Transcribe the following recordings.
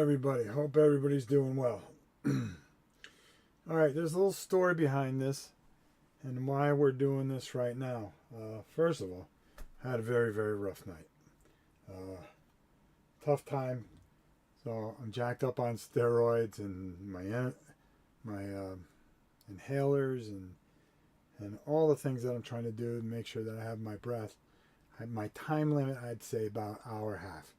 everybody. Hope everybody's doing well. All right, there's a little story behind this and why we're doing this right now. First of all, I had a very, very rough night. Tough time. So I'm jacked up on steroids and my inhalers and all the things that I'm trying to do to make sure that I have my breath. My time limit, I'd say about an hour and a half.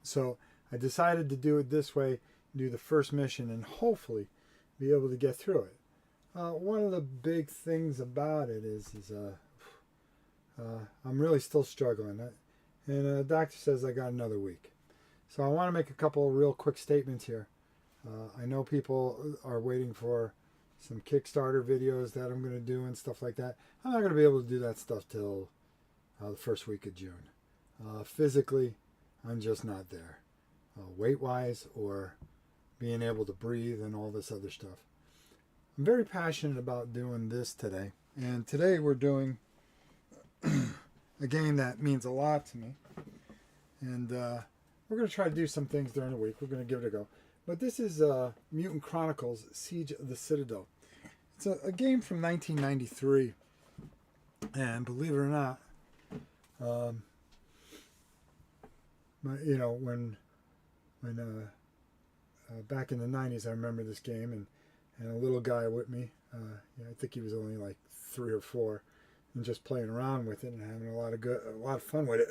So I decided to do it this way, do the first mission, and hopefully be able to get through it. One of the big things about it is I'm really still struggling. And the doctor says I got another week. So I want to make a couple of real quick statements here. I know people are waiting for some Kickstarter videos that I'm going to do and stuff like that. I'm not going to be able to do that stuff till the first week of June. Physically, I'm just not there. Weight-wise or being able to breathe and all this other stuff. I'm very passionate about doing this today. And today we're doing a game that means a lot to me. And we're going to try to do some things during the week. We're going to give it a go. But this is Mutant Chronicles Siege of the Citadel. It's a game from 1993. And believe it or not, when back in the 90s, I remember this game and a little guy with me. I think he was only like 3 or 4, and just playing around with it and having a lot of fun with it.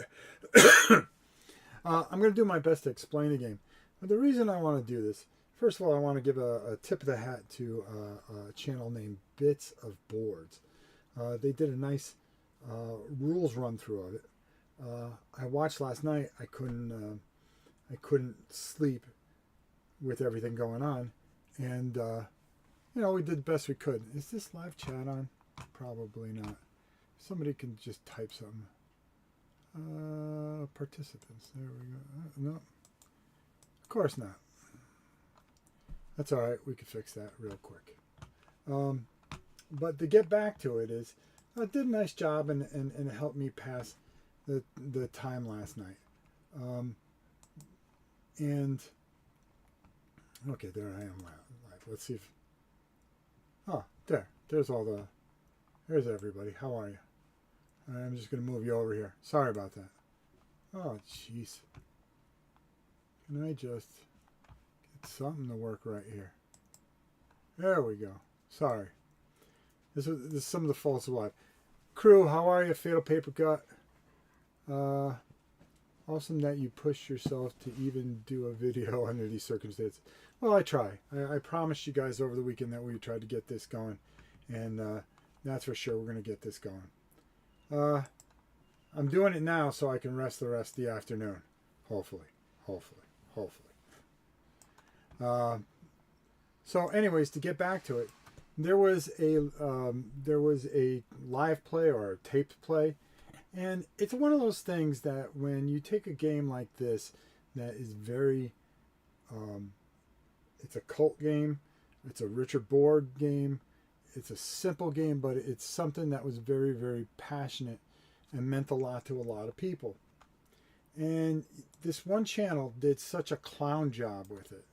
I'm going to do my best to explain the game. But the reason I want to do this, first of all, I want to give a tip of the hat to a channel named Bits of Boards. They did a nice rules run through of it. I watched last night. I couldn't sleep with everything going on, and we did the best we could. Is this live chat on? Probably not. Somebody can just type something. Participants. There we go. No, of course not. That's all right. We could fix that real quick. But to get back to it is, I did a nice job and it helped me pass the time last night. And okay, there I am live. Let's see if there's everybody. How are you? All right, I'm just gonna move you over here. Sorry about that. Oh jeez. Can I just get something to work right here? There we go. Sorry. This is some of the faults of life. Crew, how are you? Fatal Paper Cut. Awesome that you push yourself to even do a video under these circumstances. Well, I try. I promised you guys over the weekend that we would try to get this going. And that's for sure. We're going to get this going. I'm doing it now so I can rest the rest of the afternoon. Hopefully. So anyways, to get back to it, there was a live play or a taped play. And it's one of those things that when you take a game like this that is very, it's a cult game, it's a Richard board game, it's a simple game, but it's something that was very, very passionate and meant a lot to a lot of people. And this one channel did such a clown job with it.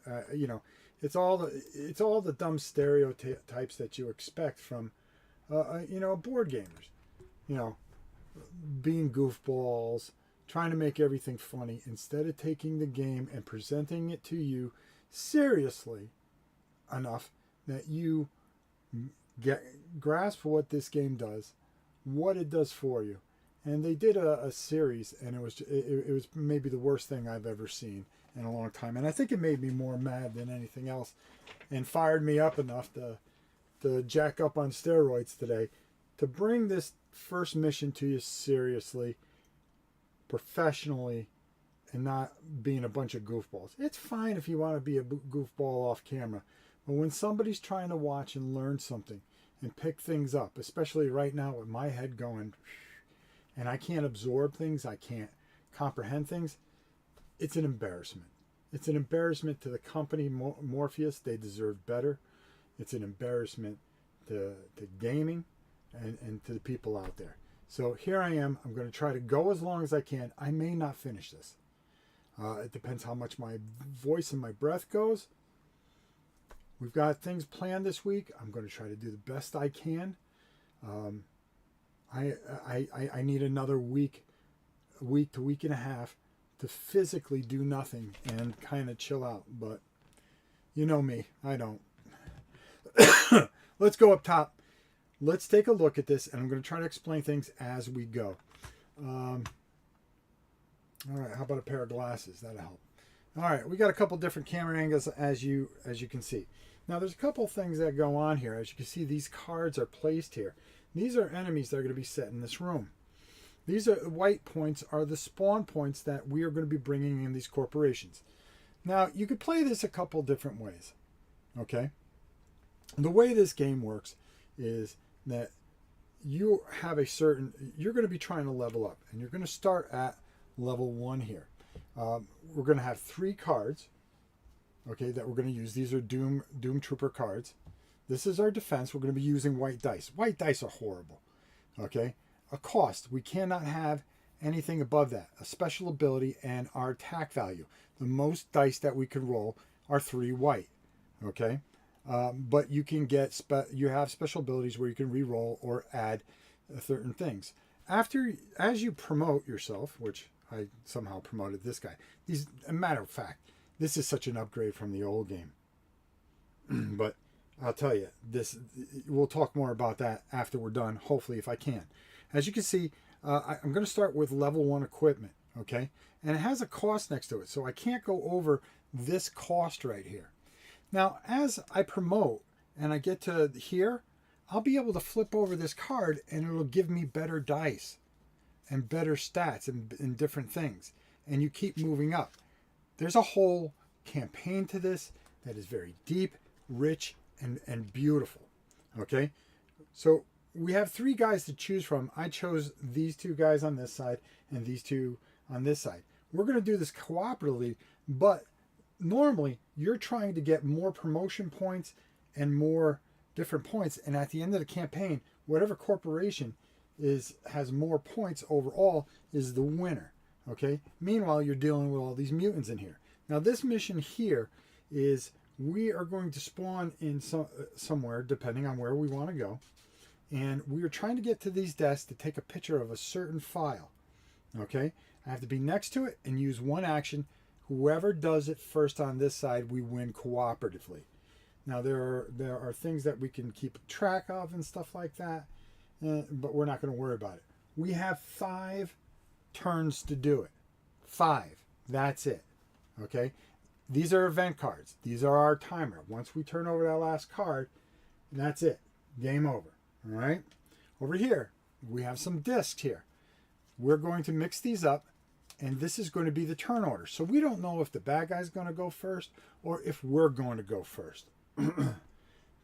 It's all the dumb stereotypes that you expect from, board gamers. Being goofballs, trying to make everything funny instead of taking the game and presenting it to you seriously enough that you grasp what this game does, what it does for you. And they did a series, and it was maybe the worst thing I've ever seen in a long time. And I think it made me more mad than anything else, and fired me up enough to jack up on steroids today to bring this first mission to you seriously, professionally, and not being a bunch of goofballs. It's fine if you want to be a goofball off camera, but when somebody's trying to watch and learn something and pick things up, especially right now with my head going, and I can't absorb things, I can't comprehend things, it's an embarrassment. It's an embarrassment to the company Morpheus. They deserve better. It's an embarrassment to gaming and to the people out there. So here I am. I'm going to try to go as long as I can. I may not finish this. It depends how much my voice and my breath goes. We've got things planned this week. I'm going to try to do the best I can. I need another week to week and a half to physically do nothing and kind of chill out. But you know me, I don't. Let's go up top. Let's take a look at this, and I'm going to try to explain things as we go. All right, how about a pair of glasses? That'll help. All right, we got a couple different camera angles as you can see. Now there's a couple things that go on here. As you can see, these cards are placed here. These are enemies that are going to be set in this room. These are white points are the spawn points that we are going to be bringing in these corporations. Now you could play this a couple different ways. Okay, the way this game works is that you have you're going to be trying to level up, and you're going to start at level 1 here. We're going to have 3 cards, okay, that we're going to use. These are Doom Trooper cards. This is our defense. We're going to be using white dice. White dice are horrible, okay? A cost. We cannot have anything above that. A special ability and our attack value. The most dice that we can roll are 3 white, okay? But you can get you have special abilities where you can re-roll or add certain things. As you promote yourself, which I somehow promoted this guy. A matter of fact, this is such an upgrade from the old game. But I'll tell you, we'll talk more about that after we're done, hopefully, if I can. As you can see, I'm going to start with level 1 equipment, okay? And it has a cost next to it, so I can't go over this cost right here. Now, as I promote and I get to here, I'll be able to flip over this card and it'll give me better dice and better stats and different things. And you keep moving up. There's a whole campaign to this that is very deep, rich, and beautiful. Okay? So we have 3 guys to choose from. I chose these 2 guys on this side and these 2 on this side. We're going to do this cooperatively, but normally you're trying to get more promotion points and more different points, and at the end of the campaign, whatever corporation has more points overall is the winner. Okay, meanwhile you're dealing with all these mutants in here. Now this mission here is we are going to spawn in somewhere depending on where we want to go, and we are trying to get to these desks to take a picture of a certain file. Okay, I have to be next to it and use 1 action. Whoever does it first on this side, we win cooperatively. Now there are things that we can keep track of and stuff like that, but we're not going to worry about it. We have 5 turns to do it. 5. That's it. Okay? These are event cards. These are our timer. Once we turn over that last card, that's it. Game over. All right? Over here, we have some discs here. We're going to mix these up, and this is going to be the turn order. So we don't know if the bad guy's going to go first or if we're going to go first.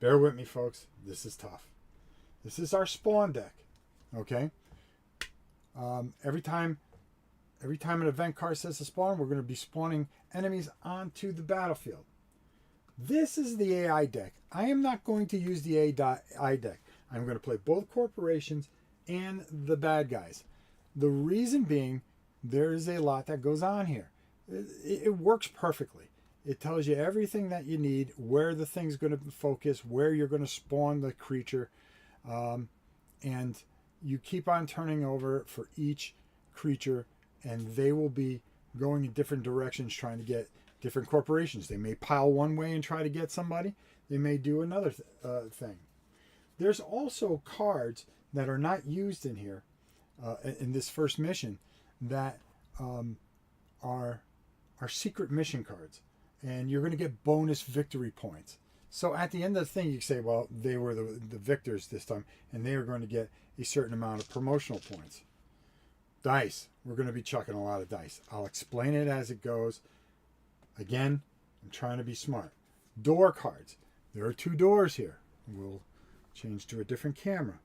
Bear with me, folks. This is tough. This is our spawn deck. Okay? Every time an event card says to spawn, we're going to be spawning enemies onto the battlefield. This is the AI deck. I am not going to use the AI deck. I'm going to play both corporations and the bad guys. The reason being, there is a lot that goes on here. It works perfectly. It tells you everything that you need, where the thing's going to focus, where you're going to spawn the creature, and you keep on turning over for each creature, and they will be going in different directions trying to get different corporations. They may pile one way and try to get somebody. They may do another thing. There's also cards that are not used in here in this first mission that are secret mission cards, and you're going to get bonus victory points. So at the end of the thing, you can say, well, they were the victors this time, and they are going to get a certain amount of promotional points. Dice. We're going to be chucking a lot of dice. I'll explain it as it goes. Again, I'm trying to be smart. Door cards. There are 2 doors here. We'll change to a different camera.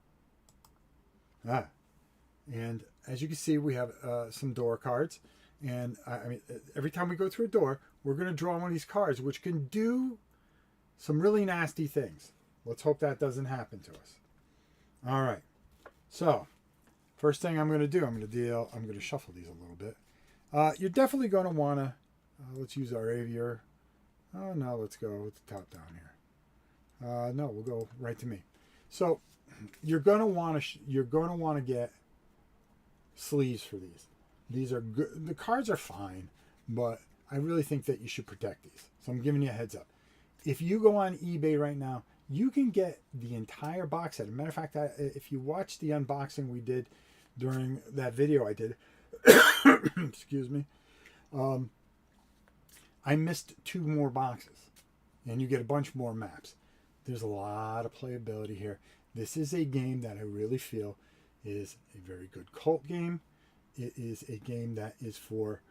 And as you can see, we have some door cards. And I mean, every time we go through a door, we're going to draw one of these cards, which can do some really nasty things. Let's hope that doesn't happen to us. All right. So, first thing I'm going to do, I'm going to shuffle these a little bit. You're definitely going to want to, let's use our aviator. Oh no, let's go with the top down here. No, we'll go right to me. So you're going to want to get sleeves for these. These are good. The cards are fine, but I really think that you should protect these. So I'm giving you a heads up. If you go on eBay right now, you can get the entire box set. As a matter of fact, if you watch the unboxing we did during that video I did, excuse me, I missed 2 more boxes, and you get a bunch more maps. There's a lot of playability here. This is a game that I really feel is a very good cult game. It is a game that is for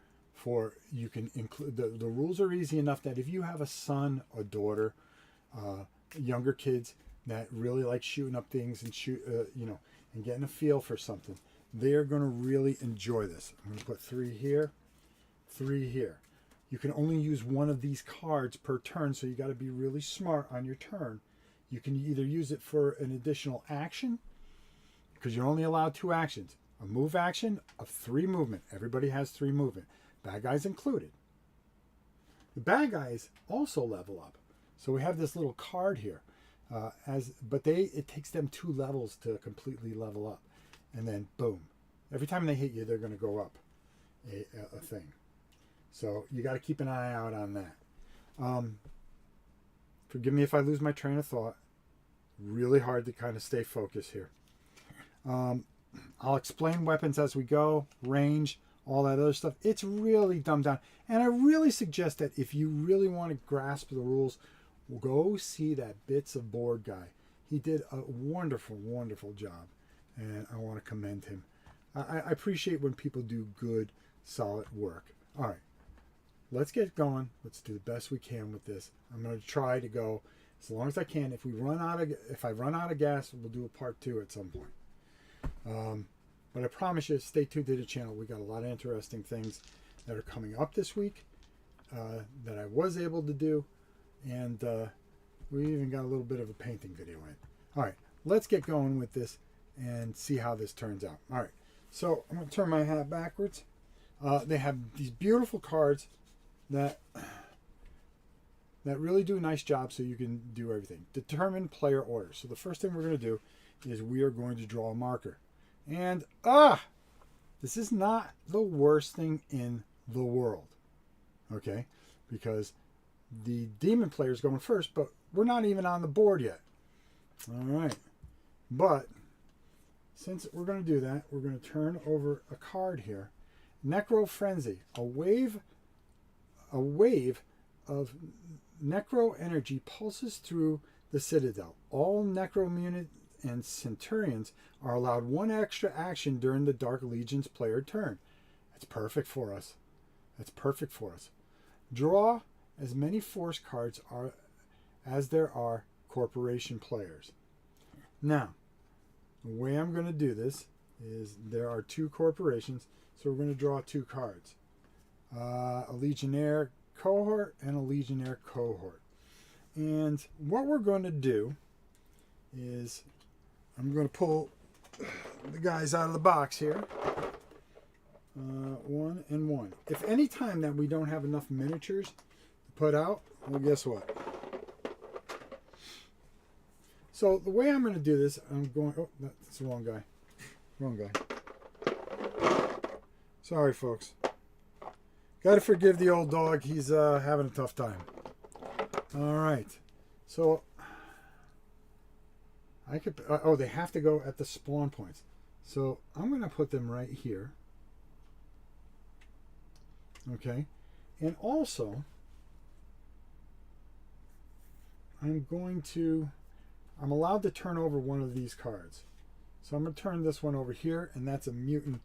you can include the rules are easy enough that if you have a son or daughter, younger kids that really like shooting up things and and getting a feel for something, they're going to really enjoy this. I'm going to put 3 here, 3 here. You can only use one of these cards per turn, so you got to be really smart on your turn. You can either use it for an additional action, because you're only allowed 2 actions. A move action of 3 movement. Everybody has 3 movement. Bad guys included. The bad guys also level up. So we have this little card here. It takes them 2 levels to completely level up. And then boom. Every time they hit you, they're going to go up a thing. So you got to keep an eye out on that. Forgive me if I lose my train of thought. Really hard to kind of stay focused here. I'll explain weapons as we go, range, all that other stuff. It's really dumbed down. And I really suggest that if you really want to grasp the rules, go see that Bits of Board guy. He did a wonderful, wonderful job. And I want to commend him. I appreciate when people do good, solid work. All right. Let's get going. Let's do the best we can with this. I'm going to try to go as long as I can. If I run out of gas, we'll do a part 2 at some point. But I promise you, stay tuned to the channel. We got a lot of interesting things that are coming up this week that I was able to do, and we even got a little bit of a painting video in. All right, let's get going with this and see how this turns out. All right, so I'm going to turn my hat backwards. They have these beautiful cards that really do a nice job, so you can do everything. Determine player order. So the first thing we're going to do is we are going to draw a marker. And this is not the worst thing in the world, okay? Because the demon player is going first, but we're not even on the board yet. All right, but since we're going to do that, we're going to turn over a card here. Necro Frenzy, a wave of necro energy pulses through the Citadel. All necro units and centurions are allowed 1 extra action during the Dark Legion's player turn. That's perfect for us. That's perfect for us. Draw as many force cards as there are corporation players. Now, the way I'm going to do this is there are 2 corporations, so we're going to draw 2 cards. A Legionnaire cohort and a Legionnaire cohort. And what we're going to do is I'm going to pull the guys out of the box here. 1 and 1. If any time that we don't have enough miniatures to put out, well, guess what? So the way I'm going to do this, I'm going... Oh, that's the wrong guy. Wrong guy. Sorry, folks. Got to forgive the old dog. He's having a tough time. All right. So... I could, they have to go at the spawn points. So I'm going to put them right here. Okay. And also, I'm allowed to turn over one of these cards. So I'm going to turn this one over here, and that's a mutant,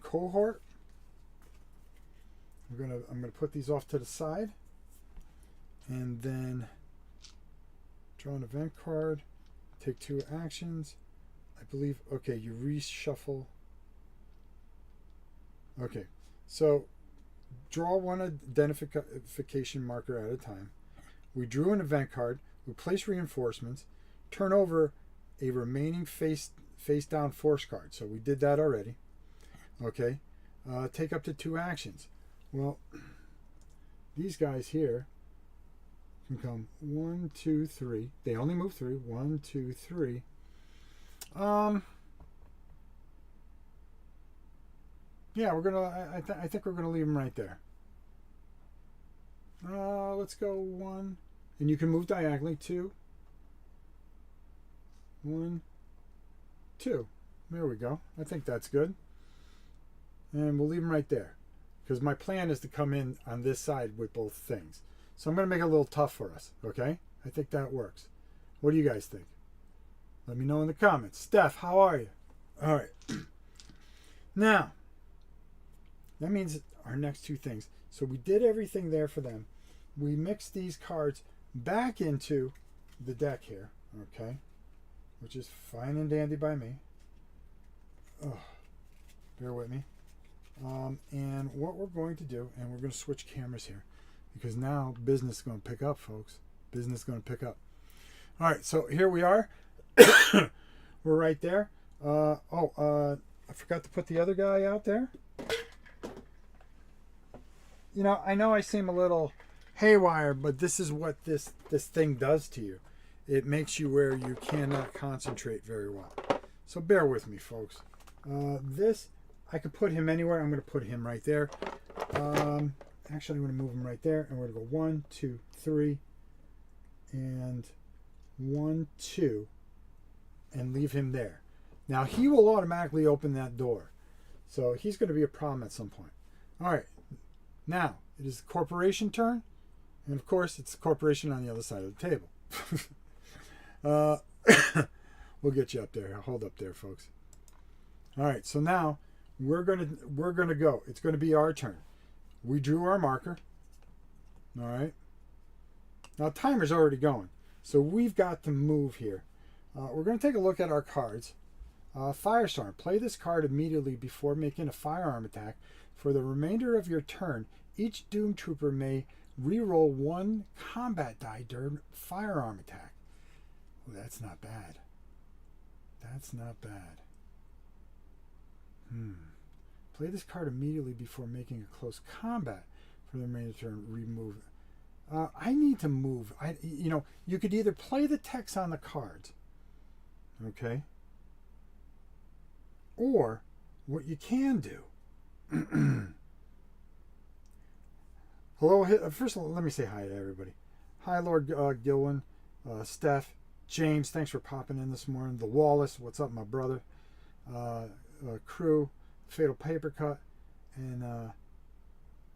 cohort. I'm going to put these off to the side. And then draw an event card, take 2 actions. I believe, okay, you reshuffle. Okay, so draw 1 identification marker at a time. We drew an event card, we place reinforcements, turn over a remaining face down force card. So we did that already. Okay, take up to 2 actions. Well, these guys here can come 1, 2, 3. They only move 3. 1, 2, 3. Yeah, we're gonna. I think we're gonna leave them right there. Let's go 1, and you can move diagonally 2. 1, 2. There we go. I think that's good. And we'll leave them right there, because my plan is to come in on this side with both things. So I'm going to make it a little tough for us, okay? I think that works. What do you guys think? Let me know in the comments. Steph, how are you? All right. Now, that means our next 2 things. So we did everything there for them. We mixed these cards back into the deck here, okay? Which is fine and dandy by me. Oh, bear with me. And what we're going to do, and we're going to switch cameras here, because now business is going to pick up, folks. Business is going to pick up. All right, so here we are. We're right there. I forgot to put the other guy out there. You know I seem a little haywire, but this is what this thing does to you. It makes you where you cannot concentrate very well. So bear with me, folks. This, I could put him anywhere. I'm going to put him right there. Actually, I'm going to move him right there. And we're going to go 1, 2, 3. And 1, 2. And leave him there. Now, he will automatically open that door. So he's going to be a problem at some point. All right. Now, it is the corporation turn. And, of course, it's the corporation on the other side of the table. We'll get you up there. Hold up there, folks. All right, so now we're gonna go. It's gonna be our turn. We drew our marker. All right. Now timer's already going, so we've got to move here. We're gonna take a look at our cards. Firestorm. Play this card immediately before making a firearm attack. For the remainder of your turn, each Doom Trooper may re-roll 1 combat die during firearm attack. Oh, that's not bad. That's not bad. Play this card immediately before making a close combat. For the remainder of the turn, remove. I need to move. You could either play the text on the cards, okay, or what you can do. Hello. First of all, let me say hi to everybody. Hi, Lord Gilwin, Steph, James. Thanks for popping in this morning. The Wallace. What's up, my brother? Crew, Fatal Paper Cut, and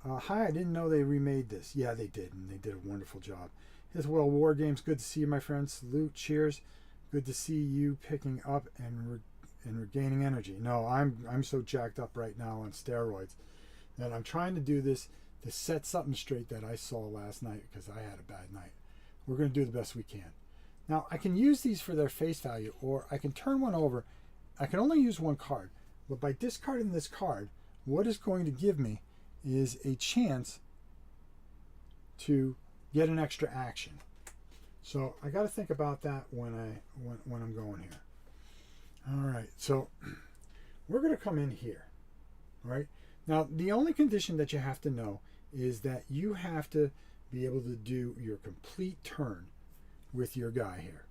hi, I didn't know they remade this. Yeah, they did, and they did a wonderful job. As well, War Games, good to see you, my friend. Salute, cheers. Good to see you picking up and regaining energy. No, I'm so jacked up right now on steroids that I'm trying to do this to set something straight that I saw last night because I had a bad night. We're going to do the best we can. Now, I can use these for their face value, or I can turn one over. I can only use 1 card, but by discarding this card, what it's going to give me is a chance to get an extra action. So I got to think about that when I'm going here. All right, so we're going to come in here. All right. Now, the only condition that you have to know is that you have to be able to do your complete turn with your guy here.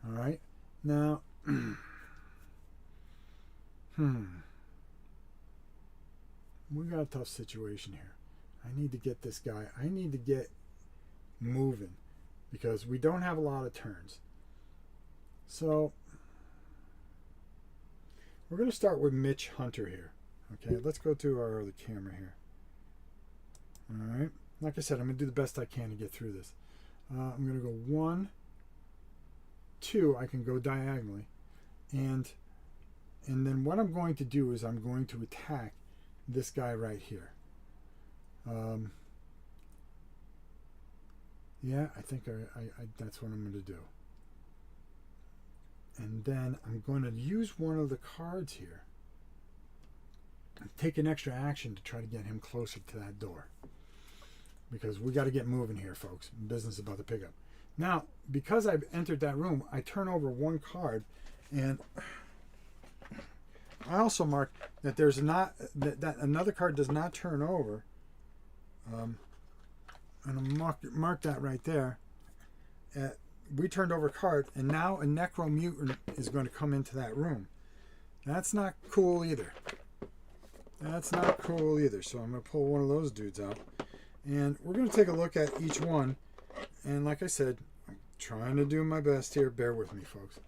All right. Now, we got a tough situation here. I need to get this guy. I need to get moving because we don't have a lot of turns. So we're going to start with Mitch Hunter here. Okay, let's go to our other camera here. All right. Like I said, I'm going to do the best I can to get through this. I'm going to go 1, 2. I can go diagonally. And then what I'm going to do is I'm going to attack this guy right here. Yeah, I think that's what I'm going to do. And then I'm going to use one of the cards here. Take an extra action to try to get him closer to that door. Because we got to get moving here, folks. Business is about to pick up. Now, because I've entered that room, I turn over 1 card and I also mark that there's not that another card does not turn over. And I'll mark that right there. We turned over a card, and now a Necro Mutant is going to come into that room. That's not cool either. That's not cool either. So I'm going to pull one of those dudes out. And we're going to take a look at each one. And like I said, I'm trying to do my best here. Bear with me, folks.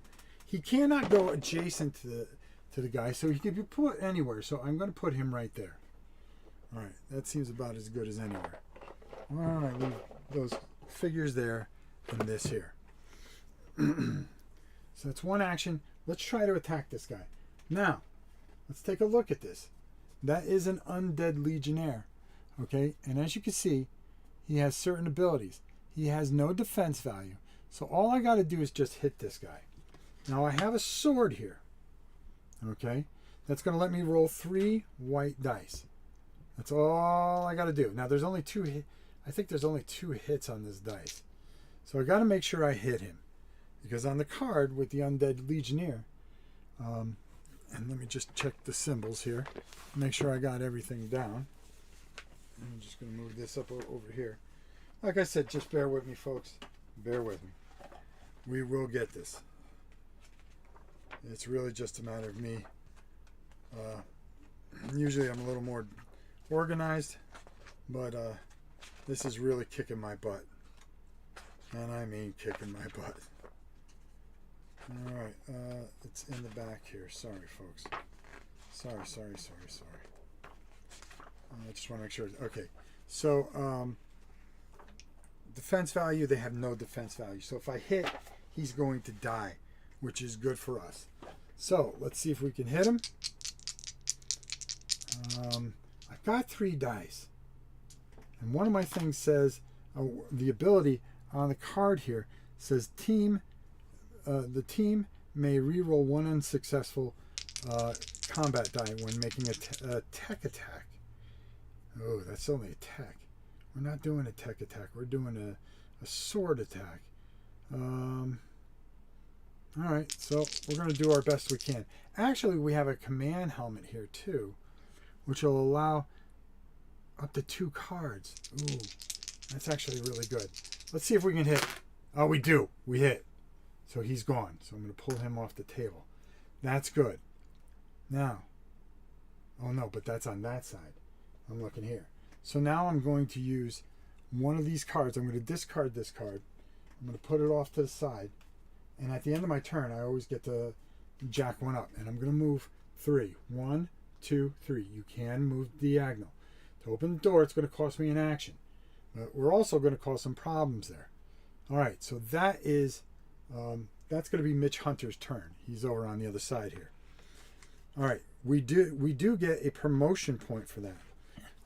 He cannot go adjacent to the guy, so he can be put anywhere. So I'm going to put him right there. All right, that seems about as good as anywhere. All right, leave those figures there and this here. So that's one action. Let's try to attack this guy. Now, let's take a look at this. That is an undead legionnaire. Okay, and as you can see, he has certain abilities. He has no defense value. So all I got to do is just hit this guy. Now I have a sword here. Okay, that's going to let me roll 3 white dice. That's all I got to do. Now there's only 2 I think there's only 2 hits on this dice. So I got to make sure I hit him. Because on the card with the undead legionnaire, and let me just check the symbols here, make sure I got everything down. I'm just going to move this up over here. Like I said, just bear with me, folks. Bear with me. We will get this. It's really just a matter of me. Usually I'm a little more organized, but this is really kicking my butt. And I mean kicking my butt. Alright, it's in the back here. Sorry, folks. Sorry. I just want to make sure. Okay, so defense value, they have no defense value. So if I hit, he's going to die, which is good for us. So let's see if we can hit him. I've got 3 dice. And one of my things says, the ability on the card here says the team may reroll 1 unsuccessful combat die when making a tech attack. Oh, that's only a tech. We're not doing a tech attack. We're doing a sword attack. All right, so we're going to do our best we can. Actually, we have a command helmet here too, which will allow up to 2 cards. Ooh, that's actually really good. Let's see if we can hit. Oh, we do. We hit. So he's gone. So I'm going to pull him off the table. That's good. Now, oh no, but that's on that side. I'm looking here. So now I'm going to use one of these cards. I'm going to discard this card. I'm going to put it off to the side. And at the end of my turn, I always get to jack one up. And I'm going to move 3. 1, 2, 3. You can move diagonal. To open the door, it's going to cost me an action. But we're also going to cause some problems there. All right, so that is, that's going to be Mitch Hunter's turn. He's over on the other side here. All right, we do get a promotion point for that.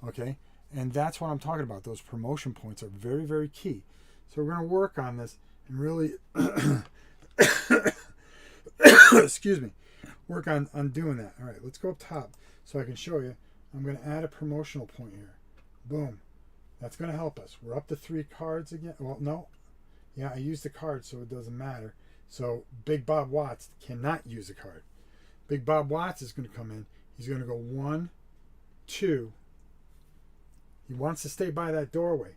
Okay, and that's what I'm talking about. Those promotion points are very, very key. So we're going to work on this and really, excuse me, work on doing that. All right, let's go up top so I can show you. I'm going to add a promotional point here. Boom. That's going to help us. We're up to 3 cards again. Well, no. Yeah, I used the card, so it doesn't matter. So Big Bob Watts cannot use a card. Big Bob Watts is going to come in. He's going to go 1, 2. He wants to stay by that doorway.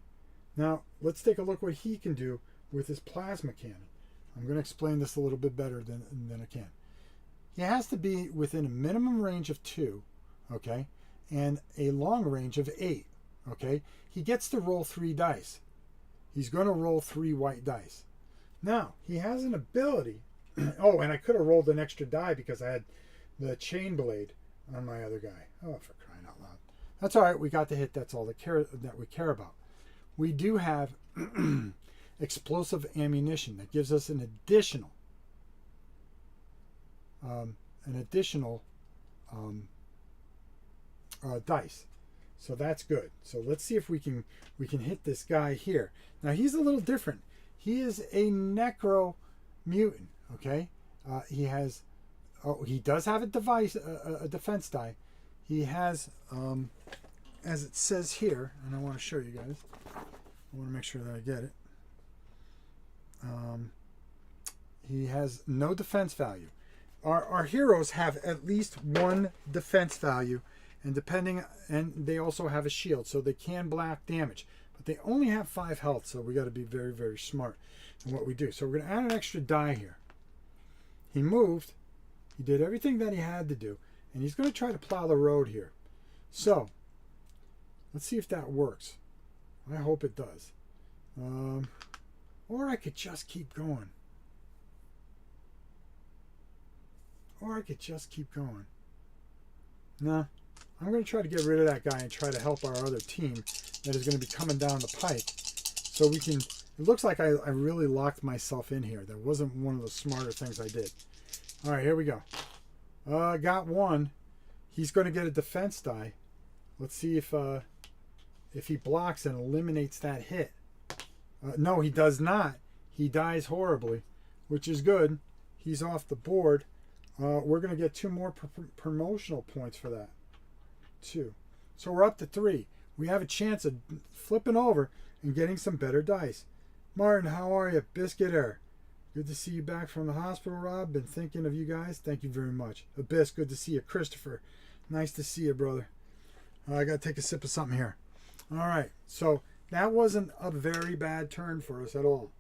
Now, let's take a look what he can do with his plasma cannon. I'm going to explain this a little bit better than I can. He has to be within a minimum range of 2, okay, and a long range of 8, okay. He gets to roll 3 dice. He's going to roll 3 white dice. Now, he has an ability. Oh, and I could have rolled an extra die because I had the chain blade on my other guy. Oh, for crying out loud. That's all right. We got the hit. That's all that we care about. We do have explosive ammunition that gives us an additional dice. So that's good. So let's see if we can hit this guy here. Now he's a little different. He is a necro mutant. Okay, he does have a defense die. He has, as it says here, and I want to show you guys. I want to make sure that I get it. He has no defense value. our heroes have at least one defense value, and they also have a shield, so they can block damage. But they only have 5 health, so we got to be very, very smart in what we do. So we're going to add an extra die here. He moved. He did everything that he had to do, and he's going to try to plow the road here. So let's see if that works. I hope it does. Or I could just keep going. No, I'm going to try to get rid of that guy and try to help our other team that is going to be coming down the pike. So we can... It looks like I really locked myself in here. That wasn't one of the smarter things I did. All right, here we go. Got one. He's going to get a defense die. Let's see if he blocks and eliminates that hit. No, he does not. He dies horribly, which is good. He's off the board. We're going to get 2 more promotional points for that. 2. So we're up to 3. We have a chance of flipping over and getting some better dice. Martin, how are you? Biscuit Air. Good to see you back from the hospital, Rob. Been thinking of you guys. Thank you very much. Abyss, good to see you. Christopher, nice to see you, brother. I got to take a sip of something here. All right, so that wasn't a very bad turn for us at all.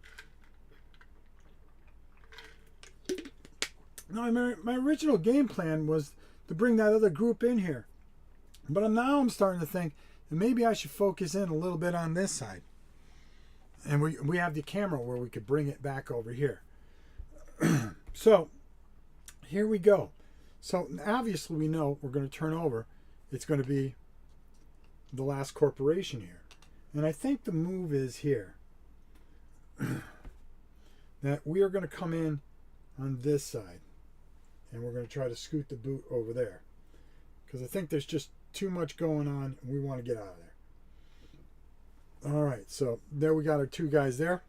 Now, my original game plan was to bring that other group in here. But now I'm starting to think that maybe I should focus in a little bit on this side. And we have the camera where we could bring it back over here. So, here we go. So, obviously we know we're going to turn over. It's going to be the last corporation here. And I think the move is here. That we are going to come in on this side. And we're going to try to scoot the boot over there. Because I think there's just too much going on and we want to get out of there. All right, so there we got our 2 guys there.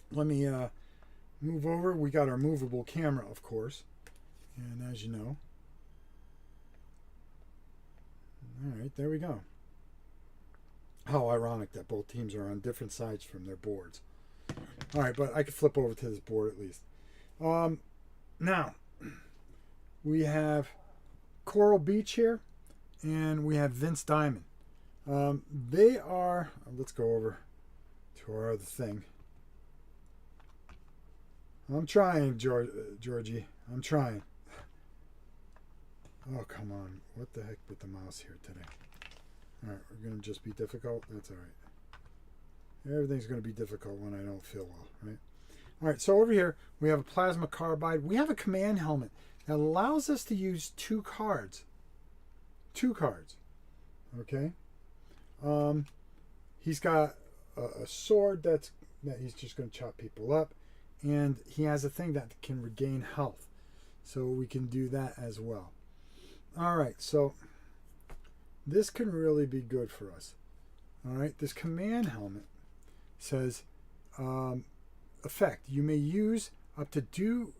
Let me move over. We got our movable camera, of course. And as you know. All right, there we go. How ironic that both teams are on different sides from their boards. All right, but I could flip over to this board at least. Now, we have Coral Beach here, and we have Vince Diamond. They are... Let's go over to our other thing. I'm trying, Georgie. I'm trying. Oh, come on. What the heck with the mouse here today? All right, we're going to just be difficult. That's all right. Everything's going to be difficult when I don't feel well, right? All right, so over here, we have a plasma carbide. We have a command helmet that allows us to use 2 cards. 2 cards. Okay? He's got a sword that he's just going to chop people up. And he has a thing that can regain health. So we can do that as well. All right, so this can really be good for us. All right, this command helmet says, effect, you may use up to 2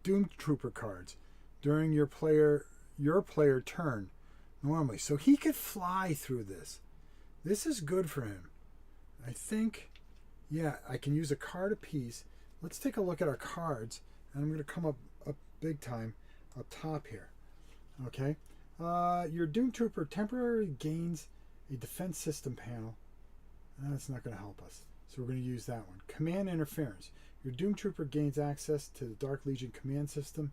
Doom Trooper cards during your player turn normally. So he could fly through this. This is good for him. I think, yeah, I can use a card apiece. Let's take a look at our cards, and I'm going to come up big time up top here. Okay, your Doom Trooper temporarily gains a defense system panel. That's not going to help us, so we're going to use that one. Command interference. Your Doom Trooper gains access to the Dark Legion command system.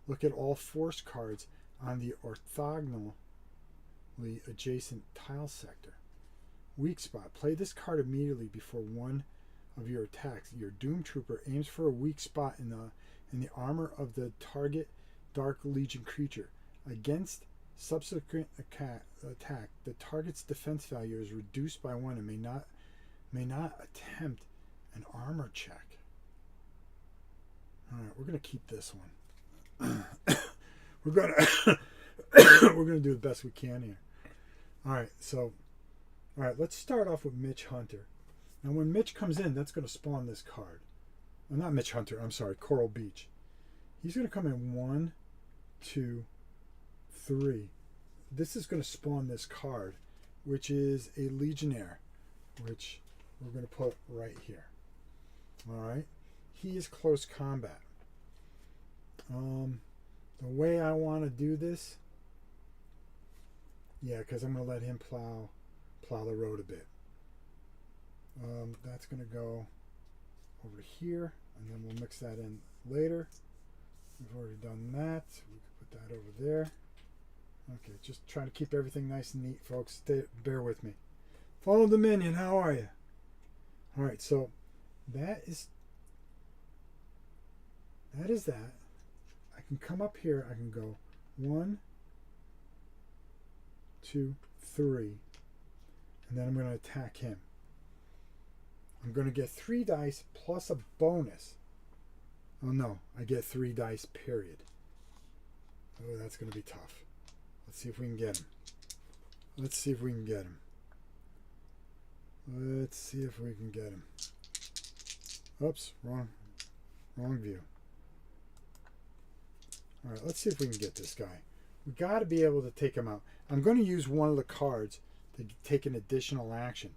Look at all force cards on the orthogonally adjacent tile sector. Weak spot. Play this card immediately before one of your attacks. Your Doom Trooper aims for a weak spot in the armor of the target Dark Legion creature. Against subsequent attack, the target's defense value is reduced by 1 and may not attempt an armor check. All right, we're going to keep this one. we're going to do the best we can here. All right, so let's start off with Mitch Hunter. Now, when Mitch comes in, that's going to spawn this card. Well, not Mitch Hunter. I'm sorry, Coral Beach. He's going to come in 1, 2, 3. This is going to spawn this card, which is a Legionnaire, which we're going to put right here. All right. He is close combat. the way I want to do this, yeah, because I'm going to let him plow the road a bit. That's going to go over here, and then we'll mix that in later. We've already done that. We can put that over there. Okay, just trying to keep everything nice and neat, folks. Bear with me. Follow the minion. How are you? All right, so that is that. I can come up here. I can go 1, 2, 3, and then I'm going to attack him. I'm going to get 3 dice plus a bonus. Oh no, I get 3 dice, period. Oh, that's going to be tough. Let's see if we can get him. Let's see if we can get him. Let's see if we can get him. Oops, wrong view. All right, let's see if we can get this guy. We got to be able to take him out. I'm going to use one of the cards to take an additional action.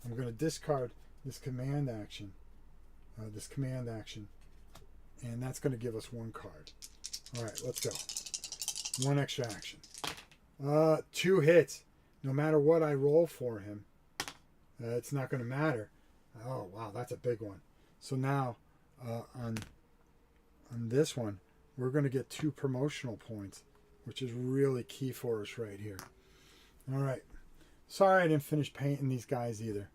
I'm going to discard this command action, and that's going to give us 1 card. All right, let's go. 1 extra action. 2 hits. No matter what I roll for him, it's not going to matter. Oh wow, that's a big one. So now on this one, we're going to get 2 promotional points, which is really key for us right here. All right. Sorry I didn't finish painting these guys either.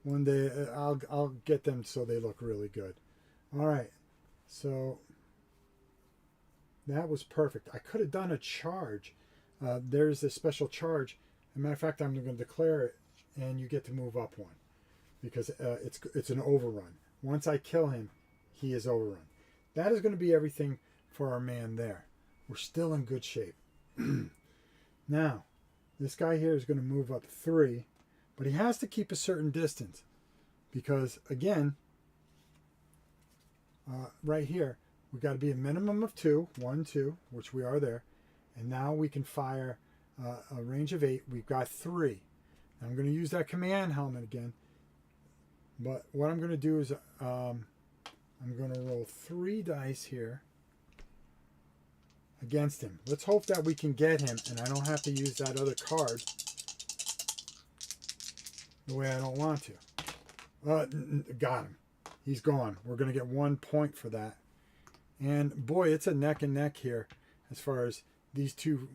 One day I'll get them so they look really good. All right. So that was perfect. I could have done a charge. There's a special charge. As a matter of fact, I'm going to declare it, and you get to move up 1 because it's an overrun. Once I kill him, he is overrun. That is going to be everything for our man there. We're still in good shape. Now, this guy here is going to move up 3, but he has to keep a certain distance because, again, right here, we've got to be a minimum of 2, 1, 2, which we are there. And now we can fire a range of 8. We've got 3. Now I'm going to use that command helmet again. But what I'm going to do is I'm going to roll 3 dice here against him. Let's hope that we can get him and I don't have to use that other card the way I don't want to. Got him. He's gone. We're going to get 1 point for that. And boy, it's a neck and neck here as far as these 2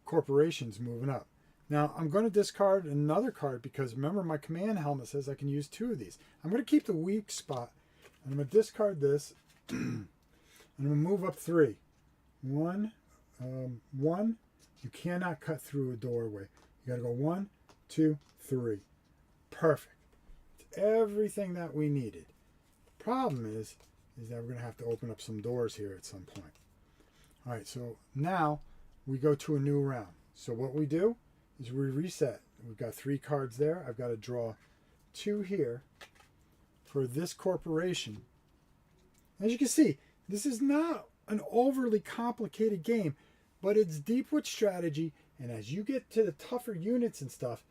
corporations moving up. Now, I'm going to discard another card because remember my command helmet says I can use 2 of these. I'm going to keep the weak spot. And I'm going to discard this. And I'm going to move up 3. 1. You cannot cut through a doorway. You got to go 1, 2, 3. Perfect. It's everything that we needed. The problem is that we're going to have to open up some doors here at some point. All right, so now we go to a new round. So what we do is we reset. We've got 3 cards there. I've got to draw 2 here for this corporation. As you can see, this is not an overly complicated game, but it's deep with strategy. And as you get to the tougher units and stuff,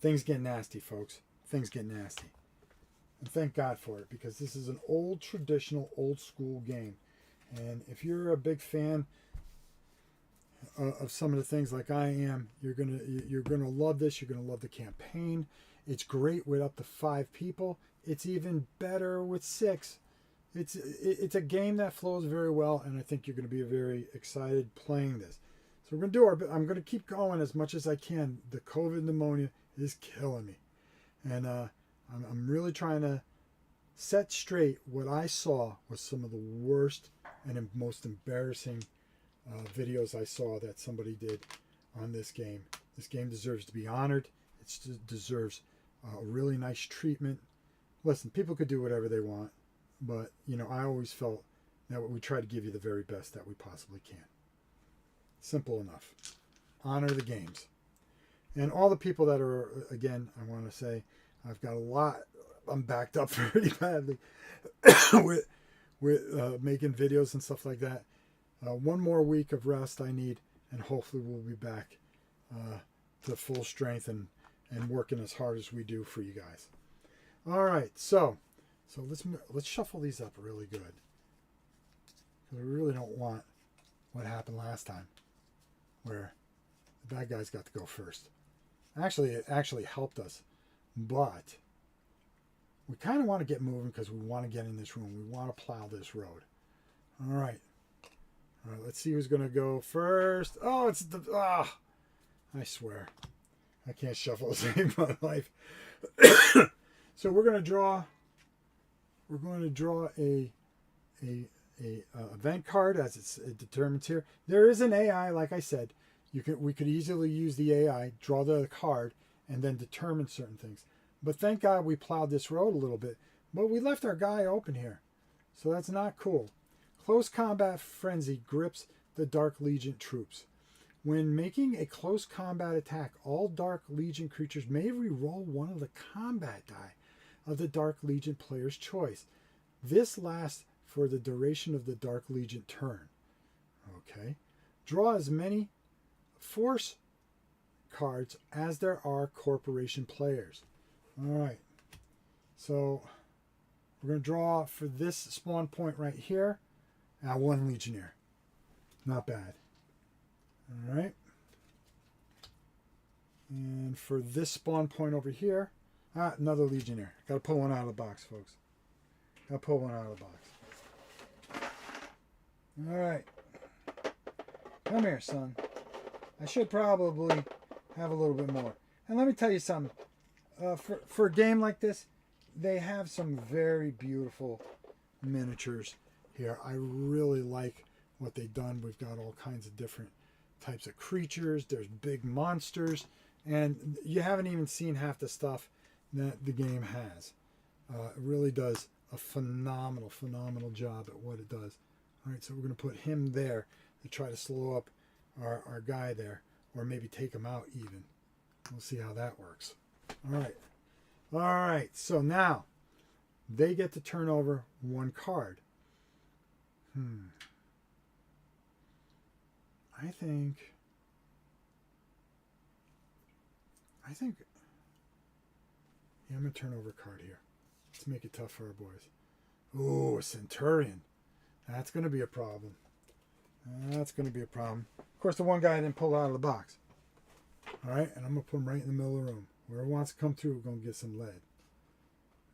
things get nasty, folks. Things get nasty. And thank God for it, because this is an old, traditional, old school game. And if you're a big fan of some of the things like I am, you're gonna love this. You're gonna love the campaign. It's great with up to 5 people. It's even better with 6. It's a game that flows very well, and I think you're going to be very excited playing this. So we're going to do our. I'm going to keep going as much as I can. The COVID pneumonia is killing me, and I'm really trying to set straight what I saw was some of the worst and most embarrassing videos I saw that somebody did on this game. This game deserves to be honored. It deserves a really nice treatment. Listen, people could do whatever they want, but I always felt that we try to give you the very best that we possibly can. Simple enough. Honor the games. And all the people that are, again, I want to say, I've got a lot, I'm backed up pretty badly with making videos and stuff like that. 1 more week of rest I need, and hopefully we'll be back to full strength and working as hard as we do for you guys. All right, so let's shuffle these up really good. We really don't want what happened last time, where the bad guys got to go first. Actually, it actually helped us, but we kind of want to get moving because we want to get in this room. We want to plow this road. All right. All right, let's see who's going to go first. Oh, it's the... Ah! I swear. I can't shuffle to save my life. So we're going to draw... We're going to draw a event card as it determines here. There is an AI, like I said. We could easily use the AI, draw the card, and then determine certain things. But thank God we plowed this road a little bit. But we left our guy open here. So that's not cool. Close combat frenzy grips the Dark Legion troops. When making a close combat attack, all Dark Legion creatures may re-roll one of the combat die of the Dark Legion player's choice. This lasts for the duration of the Dark Legion turn. Okay. Draw as many force cards as there are corporation players. All right. So we're going to draw for this spawn point right here. One Legionnaire. Not bad. All right. And for this spawn point over here, another Legionnaire. Got to pull one out of the box, folks. Got to pull one out of the box. All right. Come here, son. I should probably have a little bit more. And let me tell you something. For a game like this, they have some very beautiful miniatures here. I really like what they've done. We've got all kinds of different types of creatures. There's big monsters. And you haven't even seen half the stuff that the game has. It really does a phenomenal job at what it does. All right, so we're going to put him there to try to slow up our guy there, or maybe take him out even. We'll see how that works. All right, so now they get to turn over one card. I think yeah, I'm going to turn over a card here. Let's make it tough for our boys. Ooh, a Centurion. That's going to be a problem. That's going to be a problem. Of course, the one guy I didn't pull out of the box. All right, and I'm going to put him right in the middle of the room. Whoever wants to come through, we're going to get some lead.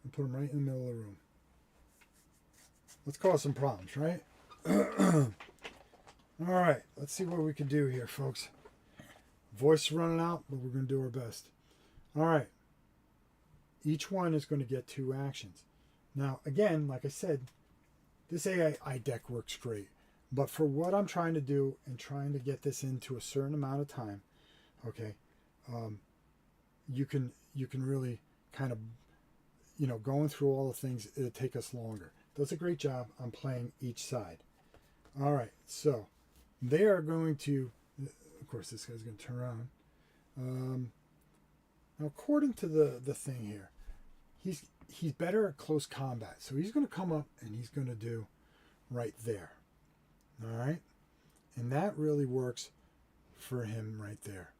And put him right in the middle of the room. Let's cause some problems, right? All right, let's see what we can do here, folks. Voice running out, but we're going to do our best. All right. Each one is going to get 2 actions. Now, again, like I said, this AI deck works great. But for what I'm trying to do and trying to get this into a certain amount of time, okay, you can really kind of, going through all the things, it'll take us longer. Does a great job on playing each side. All right, so they are going to, of course, this guy's going to turn around. Now, according to the thing here, he's better at close combat. So he's going to come up and he's going to do right there. All right? And that really works for him right there,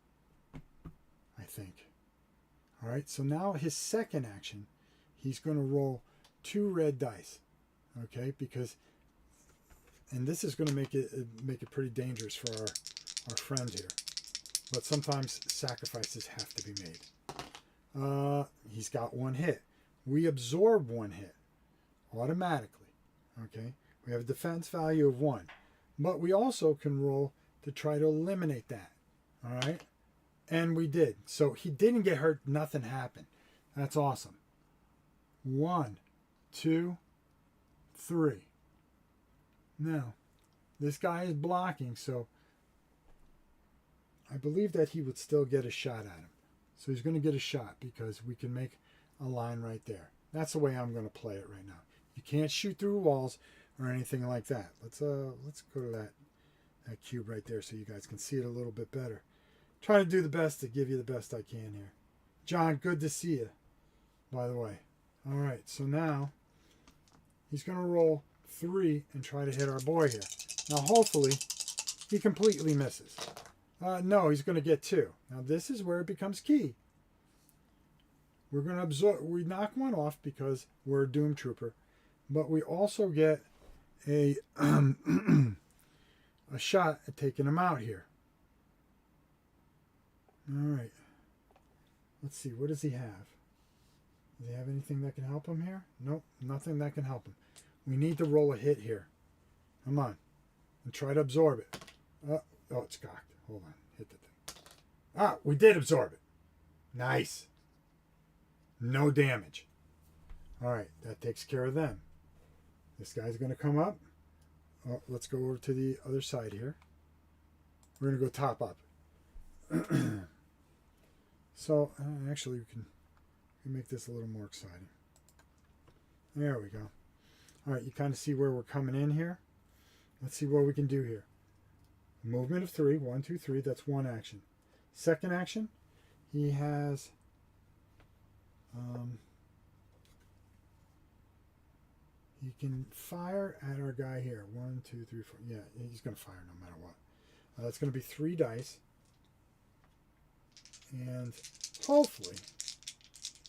I think. All right, so now his second action, he's going to roll 2 red dice. Okay, because, and this is going to make it pretty dangerous for our friend here. But sometimes sacrifices have to be made. He's got 1 hit. We absorb 1 hit automatically. Okay, we have a defense value of 1. But we also can roll to try to eliminate that. All right, and we did. So he didn't get hurt. Nothing happened. That's awesome. 1, 2, 3. Now, this guy is blocking, so I believe that he would still get a shot at him. So he's going to get a shot because we can make a line right there. That's the way I'm going to play it right now. You can't shoot through walls or anything like that. Let's go to that cube right there so you guys can see it a little bit better. Trying to do the best to give you the best I can here. John, good to see you, by the way. All right, so now he's going to roll 3 and try to hit our boy here. Now, hopefully, he completely misses. No, he's going to get 2. Now, this is where it becomes key. We're going to absorb. We knock 1 off because we're a Doom Trooper. But we also get a a shot at taking him out here. All right. Let's see. What does he have? Does he have anything that can help him here? Nope. Nothing that can help him. We need to roll a hit here. Come on. And try to absorb it. Oh, it's cocked. Hold on. Hit the thing. Ah, we did absorb it. Nice. No damage. All right. That takes care of them. This guy's going to come up. Oh, let's go over to the other side here. We're going to go top up. So, actually, we can make this a little more exciting. There we go. All right, you kind of see where we're coming in here. Let's see what we can do here. Movement of 3. 1, 2, 3. That's one action. Second action, he has... he can fire at our guy here. 1, 2, 3, 4. Yeah, he's going to fire no matter what. That's going to be 3 dice. And hopefully,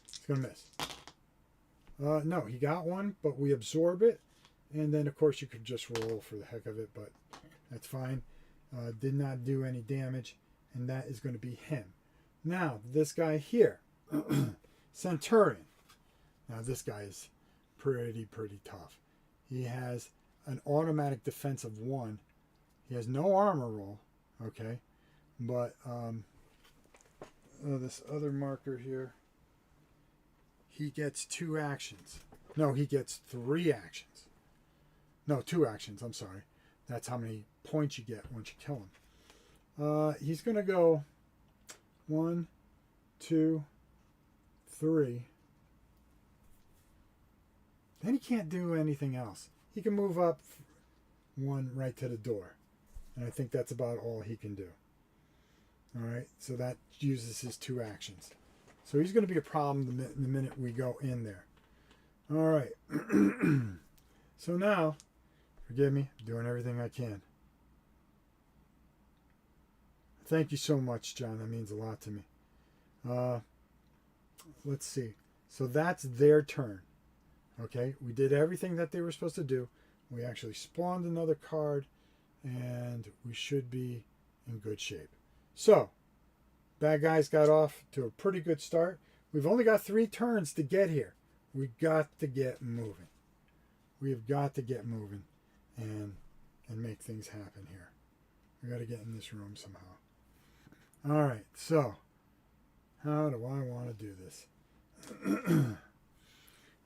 he's going to miss. No, he got one, but we absorb it. And then, of course, you could just roll for the heck of it, but that's fine. Did not do any damage, and that is going to be him. Now, this guy here, Centurion. Now, this guy is pretty tough. He has an automatic defense of 1. He has no armor roll, okay? But this other marker here, he gets 2 actions. No, he gets 3 actions. No, 2 actions, I'm sorry. That's how many points you get once you kill him. He's going to go 1, 2, 3. Then he can't do anything else. He can move up 1 right to the door. And I think that's about all he can do. All right, so that uses his 2 actions. So he's going to be a problem the minute we go in there. All right. So now, forgive me, I'm doing everything I can. Thank you so much, John. That means a lot to me. Let's see. So that's their turn. Okay, we did everything that they were supposed to do. We actually spawned another card, and we should be in good shape. So, bad guys got off to a pretty good start. We've only got 3 turns to get here. We got to get moving. We've got to get moving and make things happen here. We got to get in this room somehow. All right, so how do I want to do this?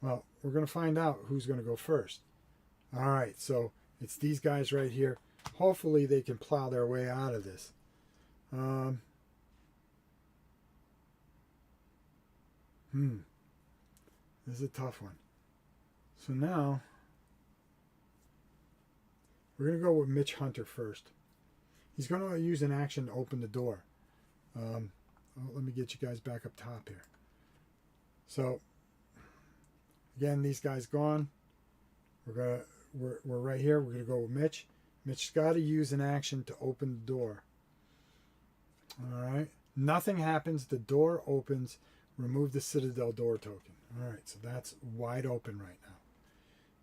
Well, we're going to find out who's going to go first. All right, so it's these guys right here. Hopefully they can plow their way out of this. This is a tough one. So now we're going to go with Mitch Hunter first. He's going to use an action to open the door. Let me get you guys back up top here. So again, these guys gone. We're right here. We're going to go with Mitch. Mitch's got to use an action to open the door. All right. Nothing happens. The door opens. Remove the Citadel door token. All right. So that's wide open right now.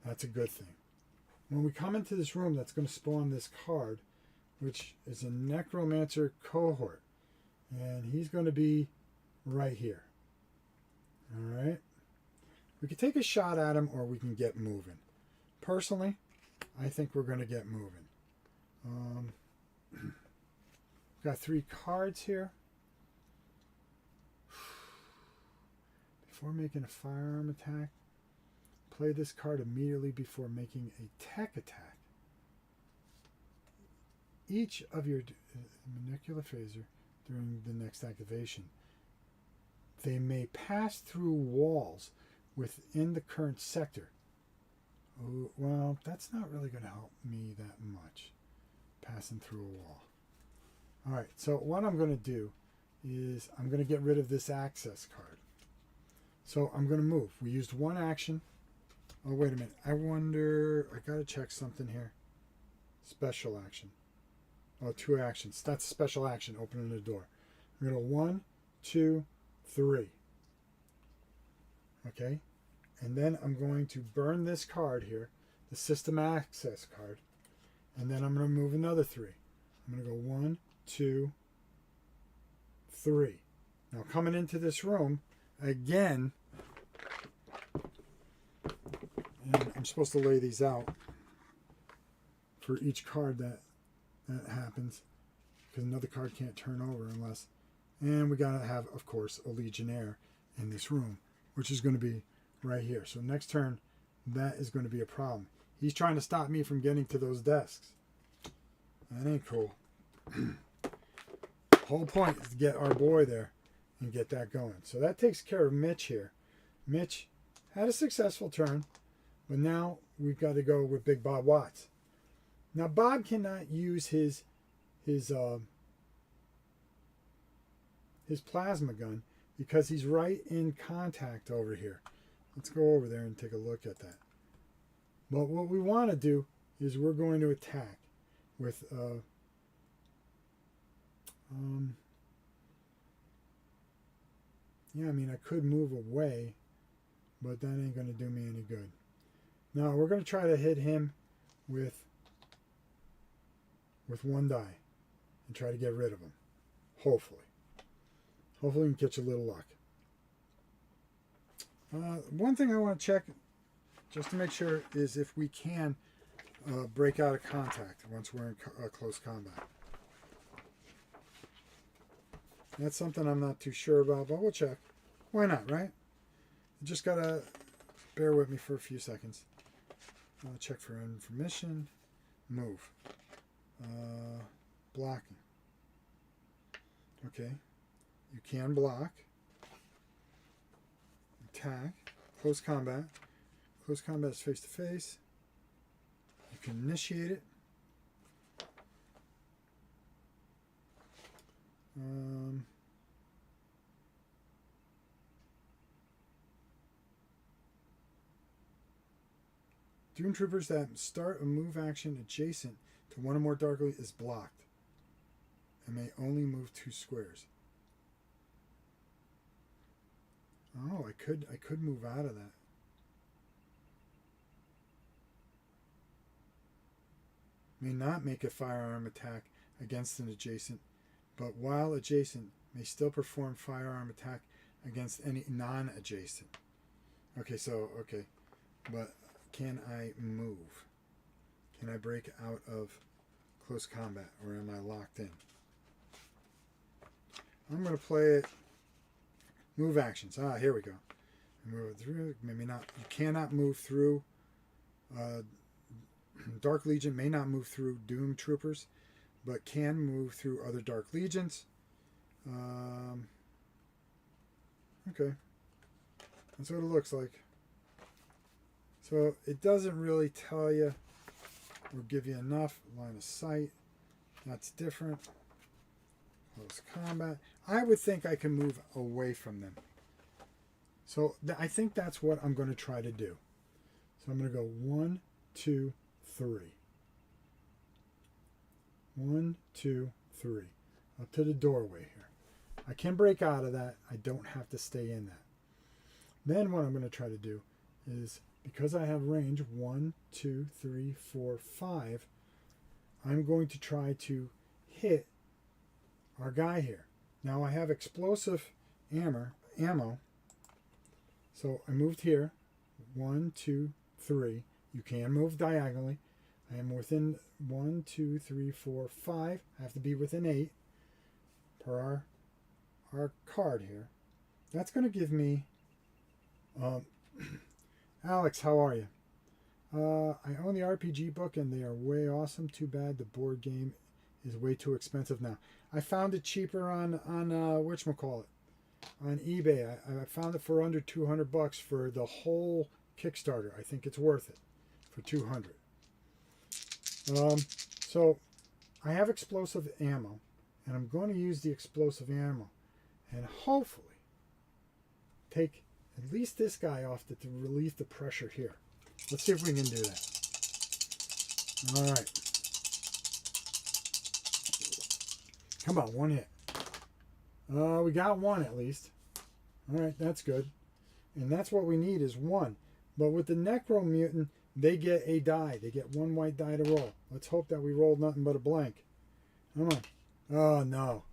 That's a good thing. When we come into this room, that's going to spawn this card, which is a Necromancer cohort. And he's going to be right here. All right. We can take a shot at him, or we can get moving. Personally, I think we're going to get moving. Got 3 cards here. Before making a firearm attack, play this card immediately before making a tech attack. Each of your manicular phaser during the next activation. They may pass through walls within the current sector. Oh, well, that's not really going to help me that much, passing through a wall. All right, so what I'm going to do is I'm going to get rid of this access card. So I'm going to move. We used 1 action. Oh, wait a minute. I wonder, I got to check something here. Special action. Oh, 2 actions. That's a special action, opening the door. We're going to 1, 2, 3. Okay. And then I'm going to burn this card here, the system access card, And then I'm going to move another 3. I'm going to go 1, 2, 3. Now coming into this room, again, and I'm supposed to lay these out for each card that happens, because another card can't turn over unless, and we got to have, of course, a Legionnaire in this room, which is going to be right here. So next turn, that is going to be a problem. He's trying to stop me from getting to those desks. That ain't cool. Whole point is to get our boy there and get that going. So that takes care of Mitch here. Mitch had a successful turn, but now we've got to go with Big Bob Watts. Now Bob cannot use his plasma gun because he's right in contact over here. Let's go over there and take a look at that. But what we want to do is we're going to attack with yeah, I mean, I could move away, but that ain't going to do me any good. Now we're going to try to hit him with 1 die and try to get rid of him. Hopefully we can catch a little luck. One thing I want to check just to make sure is if we can break out of contact once we're in close combat. That's something I'm not too sure about, but we'll check. Why not, right? You just gotta bear with me for a few seconds. I'll check for information. Move. Blocking. Okay. You can block. Attack. Close combat. Close combat is face to face. You can initiate it. Doom Troopers that start a move action adjacent to one or more Dark Legion is blocked and may only move 2 squares. Oh, I could move out of that. May not make a firearm attack against an adjacent, but while adjacent, may still perform firearm attack against any non-adjacent. Okay, but can I move? Can I break out of close combat, or am I locked in? I'm going to play it. Move actions. Here we go. Move through. Maybe not. You cannot move through. Dark Legion may not move through Doom Troopers, but can move through other Dark Legions. Okay. That's what it looks like. So it doesn't really tell you or give you enough line of sight. That's different. Close combat. I would think I can move away from them. So I think that's what I'm going to try to do. So I'm going to go 1, 2, 3. 1, 2, 3. Up to the doorway here. I can break out of that. I don't have to stay in that. Then what I'm going to try to do is, because I have range 1, 2, 3, 4, 5, I'm going to try to hit our guy here. Now I have explosive ammo. So I moved here. 1, 2, 3. You can move diagonally. I am within 1, 2, 3, 4, 5. I have to be within 8 per our card here. That's going to give me... Alex, how are you? I own the RPG book and they are way awesome. Too bad the board game is way too expensive now. I found it cheaper on whatchamacallit, on eBay. I found it for under $200 for the whole Kickstarter. I think it's worth it for $200. So I have explosive ammo, and I'm going to use the explosive ammo and hopefully take at least this guy off to relieve the pressure here. Let's see if we can do that. All right. Come on, 1 hit. We got 1 at least. All right, that's good. And that's what we need is 1. But with the Necro Mutant, they get a die. They get one white die to roll. Let's hope that we rolled nothing but a blank. Come on. Oh, no.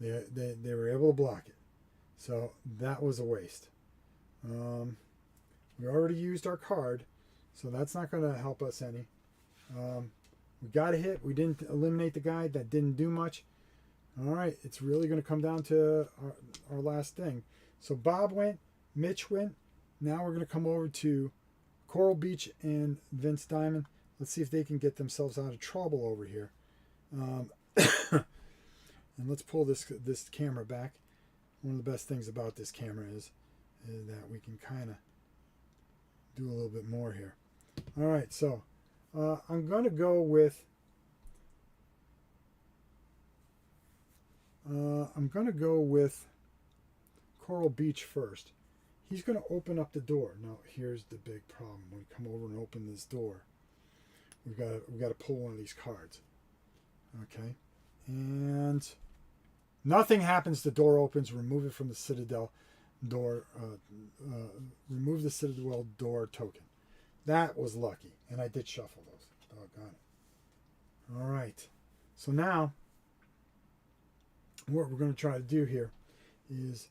They were able to block it. So that was a waste. We already used our card, so that's not going to help us any. We got a hit. We didn't eliminate the guy. That didn't do much. All right, it's really going to come down to our last thing. So Bob went, Mitch went. Now we're going to come over to Coral Beach and Vince Diamond. Let's see if they can get themselves out of trouble over here. And let's pull this camera back. One of the best things about this camera is that we can kind of do a little bit more here. All right, so I'm going to go with Coral Beach first. He's going to open up the door. Now, here's the big problem. When we come over and open this door, we've got to pull one of these cards. Okay, and nothing happens. The door opens. Remove it from the Citadel door. Remove the Citadel door token. That was lucky, and I did shuffle those. Doggone it. All right. So now, what we're going to try to do here is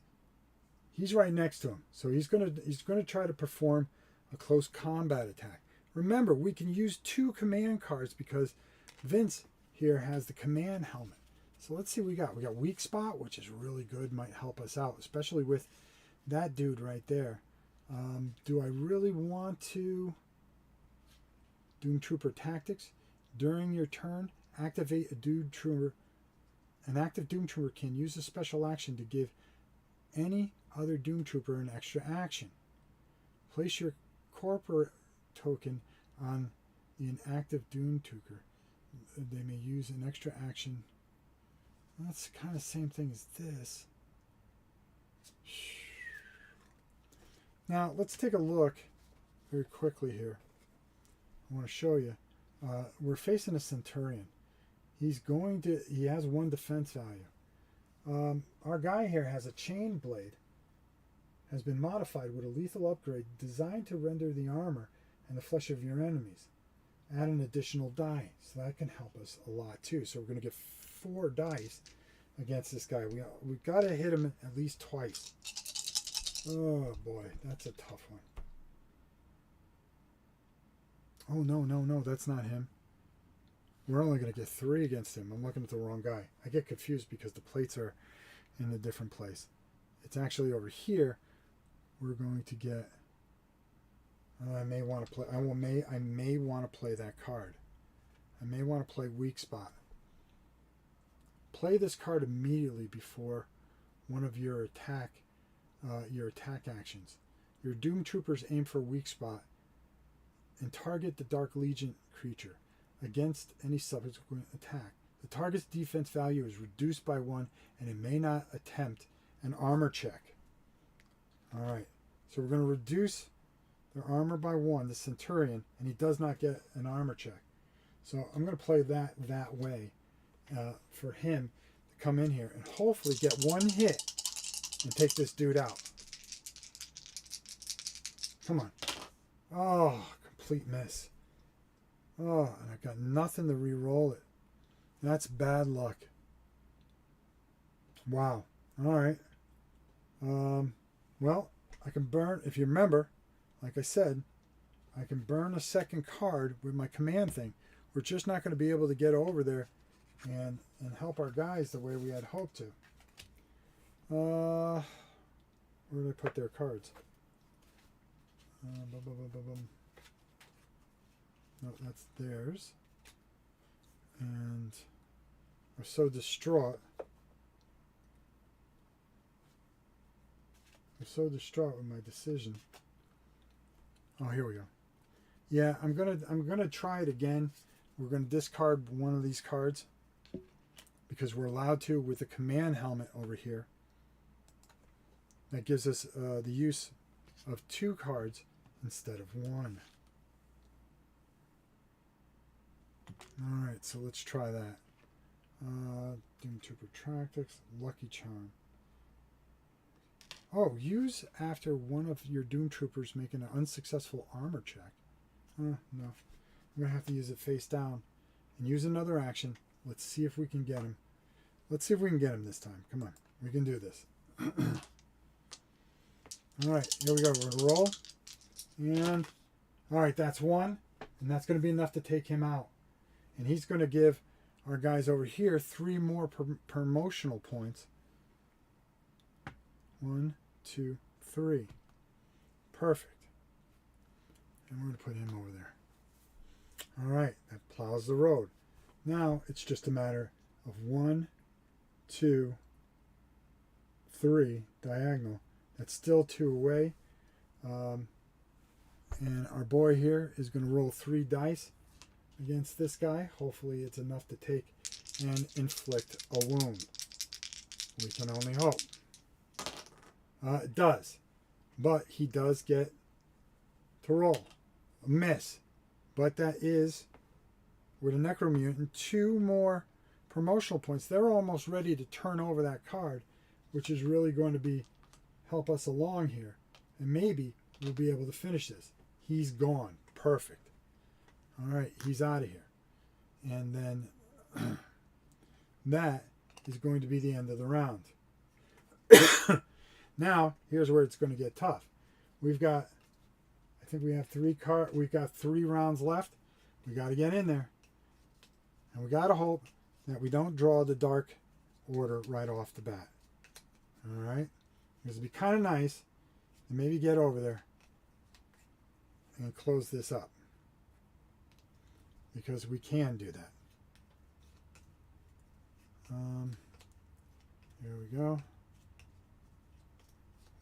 he's right next to him, so he's going to try to perform a close combat attack. Remember, we can use 2 command cards because Vince here has the command helmet. So let's see what we got. We got weak spot, which is really good, might help us out, especially with that dude right there. Do I really want to Doom Trooper tactics? During your turn, activate a Doom Trooper. An active Doom Trooper can use a special action to give any other Doom Trooper an extra action. Place your corporate token on the inactive Doom Trooper. They may use an extra action. That's kind of the same thing as this. Now, let's take a look very quickly here. I want to show you. We're facing a Centurion. He has 1 defense value. Our guy here has a chain blade. Has been modified with a lethal upgrade designed to render the armor and the flesh of your enemies. Add an additional die. So that can help us a lot too. So we're going to get 4 dice against this guy. We got to hit him at least twice. Oh boy, that's a tough one. Oh no, that's not him. We're only going to get 3 against him. I'm looking at the wrong guy. I get confused because the plates are in a different place. It's actually over here. We're going to get. I may want to play. I may want to play that card. I may want to play weak spot. Play this card immediately before one of your attack actions. Your Doom Troopers aim for weak spot and target the Dark Legion creature against any subsequent attack. The target's defense value is reduced by 1, and it may not attempt an armor check. All right, so we're going to reduce their armor by 1, the Centurion, and he does not get an armor check. So I'm going to play that way for him to come in here and hopefully get 1 hit and take this dude out. Come on. Oh, complete miss. Oh, and I've got nothing to re-roll it. That's bad luck. Wow. All right. Well, I can burn, if you remember, like I said, I can burn a second card with my command thing. We're just not going to be able to get over there and help our guys the way we had hoped to. Where did I put their cards? No, that's theirs. And I'm so distraught. I'm so distraught with my decision. Oh, here we go. Yeah, I'm gonna try it again. We're gonna discard one of these cards because we're allowed to with the command helmet over here. That gives us the use of 2 cards instead of 1. All right, so let's try that. Doom Trooper Tactics, Lucky Charm. Oh, use after one of your Doom Troopers making an unsuccessful armor check. No. I'm going to have to use it face down and use another action. Let's see if we can get him. Let's see if we can get him this time. Come on. We can do this. All right. Here we go. We're going to roll. And, all right. That's one. And that's going to be enough to take him out. And he's going to give our guys over here 3 more promotional points. 1, 2, 3. Perfect. And we're going to put him over there. All right. That plows the road. Now it's just a matter of 1, 2, 3 diagonal. That's still 2 away. And our boy here is going to roll 3 dice against this guy. Hopefully it's enough to take and inflict a wound. We can only hope. It does. But he does get to roll. A miss. But that is, with a Necromutant, 2 more promotional points. They're almost ready to turn over that card, which is really going to help us along here. And maybe we'll be able to finish this. He's gone. Perfect. All right, he's out of here. And then that is going to be the end of the round. Now, here's where it's going to get tough. We've got, I think we have 3 cards. We've got 3 rounds left. We got to get in there. And we got to hope that we don't draw the Dark Order right off the bat. All right? Because it'd be kind of nice to maybe get over there and close this up. Because we can do that. Here we go.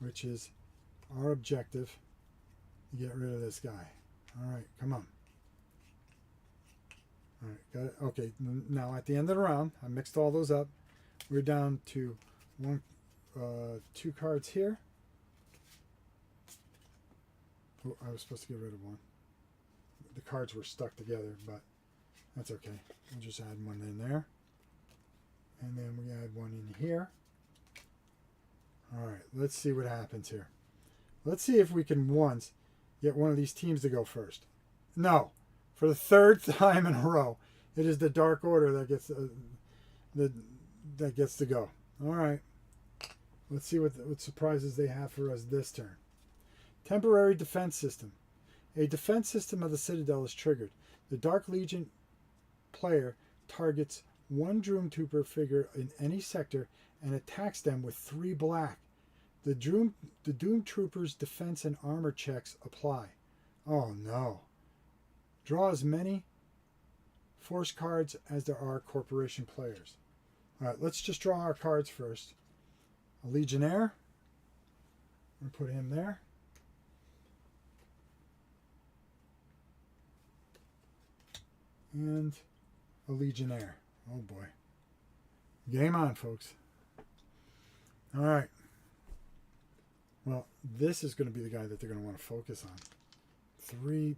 Which is our objective, to get rid of this guy. All right, come on. All right, got it. Okay, now at the end of the round, I mixed all those up. We're down to 2 cards here. Oh, I was supposed to get rid of 1. The cards were stuck together, but that's okay. We'll just add 1 in there. And then we add 1 in here. All right, let's see what happens here. Let's see if we can once get one of these teams to go first. No, for the 3rd time in a row, it is the Dark Order that gets that gets to go. All right, let's see what surprises they have for us this turn. Temporary defense system. A defense system of the Citadel is triggered. The Dark Legion player targets 1 Doom Trooper figure in any sector and attacks them with 3 black. The Doom Trooper's defense and armor checks apply. Oh no. Draw as many force cards as there are corporation players. Alright, let's just draw our cards first. A Legionnaire. I'm going to put him there. And a Legionnaire. Oh boy. Game on, folks. All right. Well, this is going to be the guy that they're going to want to focus on. 3,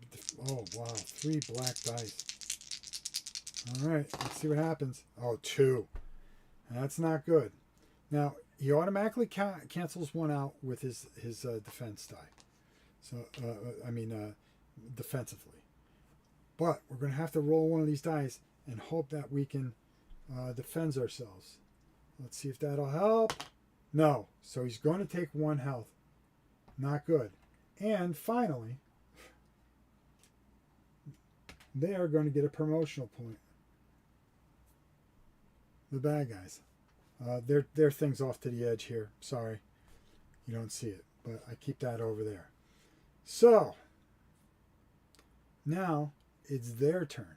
oh wow, 3 black dice. All right, let's see what happens. Oh, 2. That's not good. Now, he automatically cancels 1 out with his defense die. So, defensively. But we're going to have to roll 1 of these dice and hope that we can defend ourselves. Let's see if that'll help. No. So he's going to take 1 health. Not good. And finally, they are going to get a promotional point. The bad guys. Their thing's off to the edge here. Sorry. You don't see it. But I keep that over there. So, now it's their turn.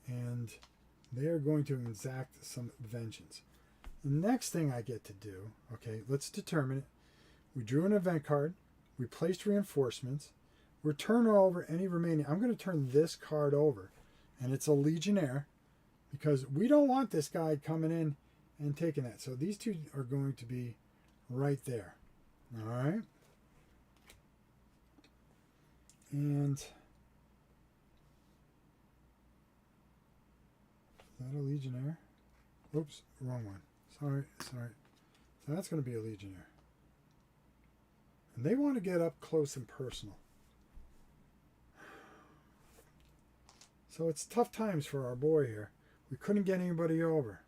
And they are going to exact some vengeance. The next thing I get to do, okay, let's determine it. We drew an event card. We placed reinforcements. We're turning over any remaining. I'm going to turn this card over. And it's a Legionnaire. Because we don't want this guy coming in and taking that. So these 2 are going to be right there. All right. And is that a Legionnaire? Oops, wrong one. Sorry. So that's going to be a Legionnaire. And they want to get up close and personal. So it's tough times for our boy here. We couldn't get anybody over.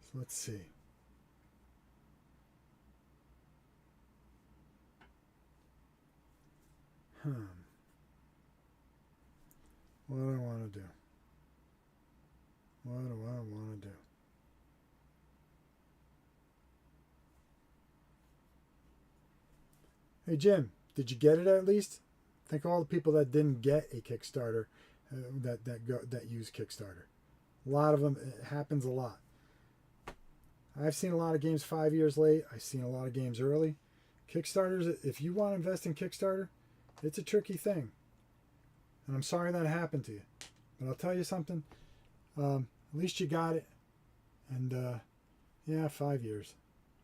So let's see. What do I want to do? What do I want to do? Hey Jim, did you get it at least? Think of all the people that didn't get a Kickstarter, that use Kickstarter. A lot of them. It happens a lot. I've seen a lot of games 5 years late. I've seen a lot of games early. Kickstarters, if you want to invest in Kickstarter, it's a tricky thing. And I'm sorry that happened to you. But I'll tell you something. At least you got it. And yeah, 5 years.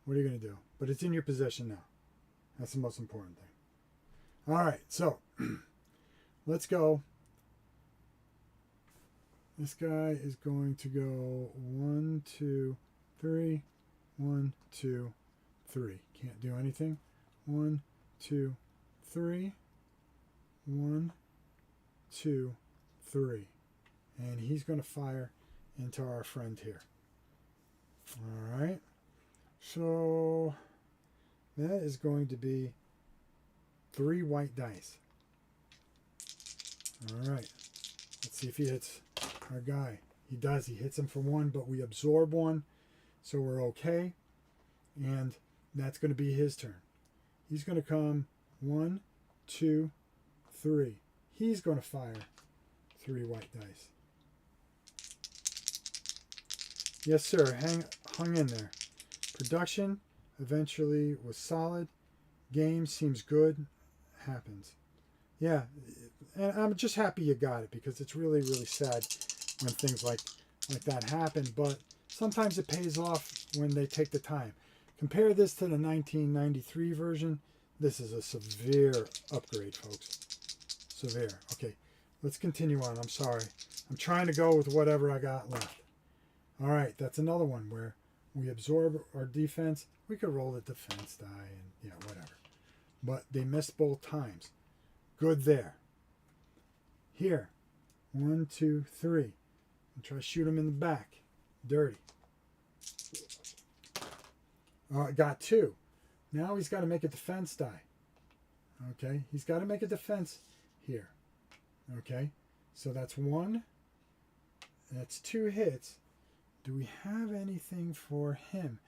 What are you going to do? But it's in your possession now. That's the most important thing. All right, so let's go. This guy is going to go 1, 2, 3. 1, 2, 3. Can't do anything. 1, 2, 3. 1, 2, 3. And he's going to fire into our friend here. All right. So that is going to be 3 white dice. All right. Let's see if he hits our guy. He does. He hits him for 1, but we absorb 1. So we're okay. And that's going to be his turn. He's going to come 1, 2, 3. He's going to fire 3 white dice. Yes, sir. Hung in there. Production eventually was solid. Game seems good. Happens. Yeah. And I'm just happy you got it, because it's really, really sad when things like that happen. But sometimes it pays off when they take the time. Compare this to the 1993 version. This is a severe upgrade, folks. Severe. Okay, let's continue on. I'm sorry. I'm trying to go with whatever I got left. All right, that's another one where we absorb our defense. We could roll the defense die and, you know, whatever. But they missed both times. Good there. Here, 1, 2, 3. And try to shoot him in the back. Dirty. Got 2. Now he's got to make a defense die. Okay, he's got to make a defense here. Okay, so that's 1. That's 2 hits. Do we have anything for him?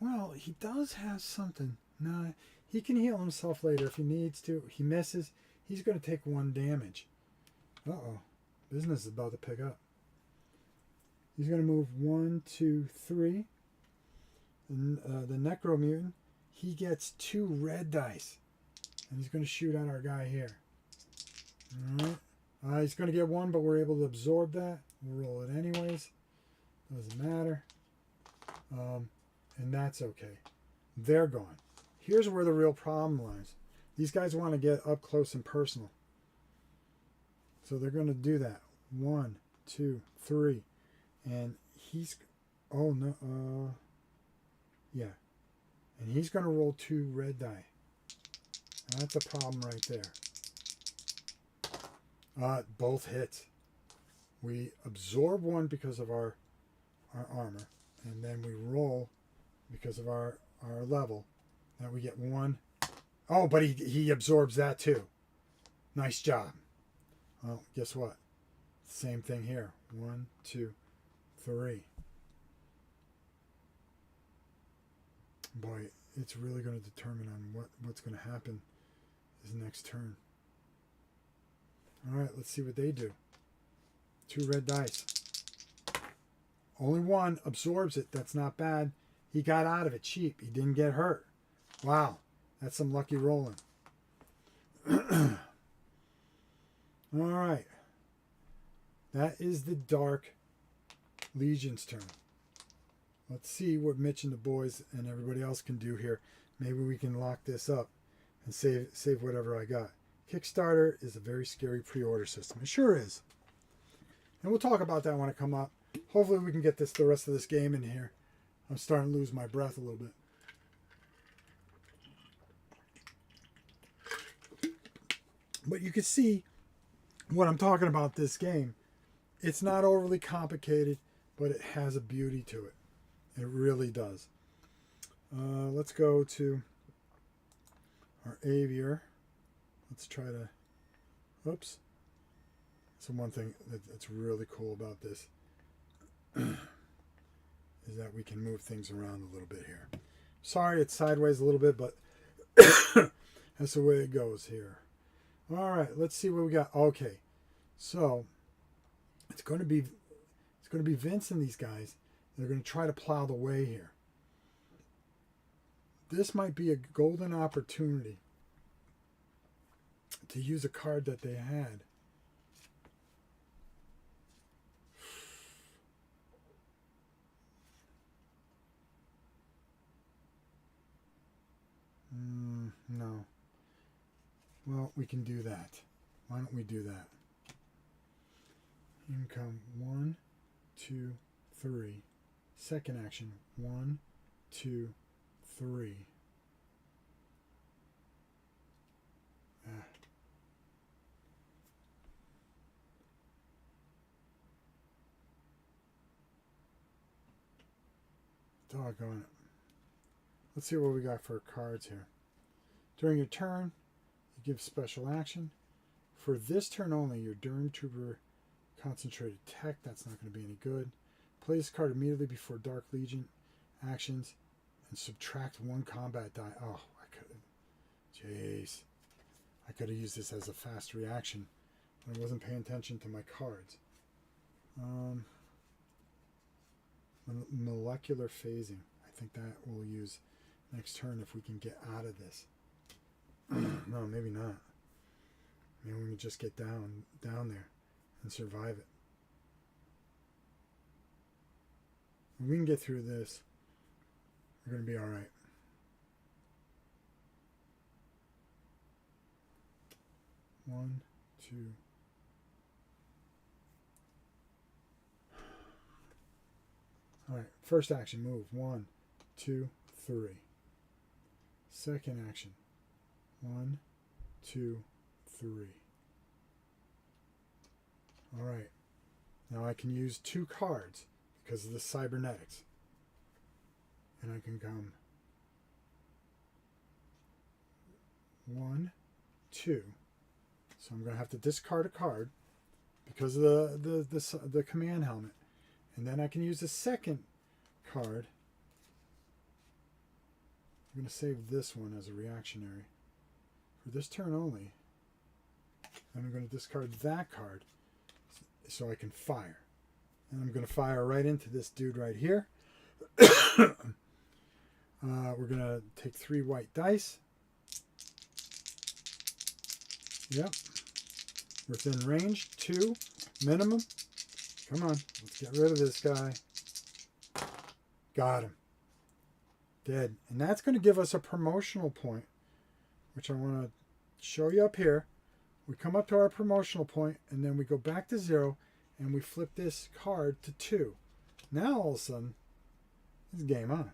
Well, he does have something. Nah, he can heal himself later if he needs to. He misses. He's going to take 1 damage. Uh-oh. Business is about to pick up. He's going to move 1, 2, 3. And the Necro Mutant, he gets 2 red dice. And he's going to shoot at our guy here. All right. He's going to get 1, but we're able to absorb that. We'll roll it anyways. Doesn't matter. And that's okay. They're gone. Here's where the real problem lies. These guys want to get up close and personal. So they're going to do that. 1, 2, 3. And he's... Oh, no. Yeah. And he's going to roll 2 red die. That's a problem right there. Both hits. We absorb 1 because of our armor, and then we roll because of our level. Now we get 1. Oh, but he absorbs that too. Nice job. Well, guess what? Same thing here. 1, 2, 3. Boy, it's really going to determine on what's going to happen his next turn. All right, let's see what they do. 2 red dice. Only 1 absorbs it. That's not bad. He got out of it cheap. He didn't get hurt. Wow, that's some lucky rolling. All right. That is the Dark Legion's turn. Let's see what Mitch and the boys and everybody else can do here. Maybe we can lock this up and save whatever I got. Kickstarter is a very scary pre-order system. It sure is. And we'll talk about that when I come up. Hopefully we can get the rest of this game in here. I'm starting to lose my breath a little bit. But you can see what I'm talking about this game. It's not overly complicated, but it has a beauty to it. It really does. Let's go to our aviar. Let's try to, oops. So one thing that's really cool about this is that we can move things around a little bit here. Sorry, it's sideways a little bit, but that's the way it goes here. All right, let's see what we got. Okay, so it's going to be Vince and these guys. They're going to try to plow the way here. This might be a golden opportunity to use a card that they had. No. Well, we can do that. Why don't we do that? Income 1, 2, 3. Second action 1, 2, 3. Doggone it. Let's see what we got for cards here. During your turn, you give special action. For this turn only, your Durham Trooper concentrated tech. That's not going to be any good. Play this card immediately before Dark Legion actions and subtract 1 combat die. Oh, I could have. Jeez. I could have used this as a fast reaction when I wasn't paying attention to my cards. Molecular phasing. I think that we'll use next turn if we can get out of this. No, maybe not. Maybe we can just get down there and survive it. If we can get through this, we're going to be all right. One, two. All right, first action, move. 1, 2, 3. Second action. 1, 2, 3. All right. Now I can use 2 cards because of the cybernetics. And I can come 1, 2. So I'm going to have to discard a card because of the command helmet. And then I can use the second card. I'm going to save this one as a reactionary for this turn only. And I'm going to discard that card so I can fire. And I'm going to fire right into this dude right here. We're going to take 3 white dice. Yep. Within range, 2 minimum. Come on, let's get rid of this guy. Got him. Dead. And that's going to give us a promotional point, which I want to show you up here. We come up to our promotional point, and then we go back to 0, and we flip this card to 2. Now, all of a sudden, it's game on.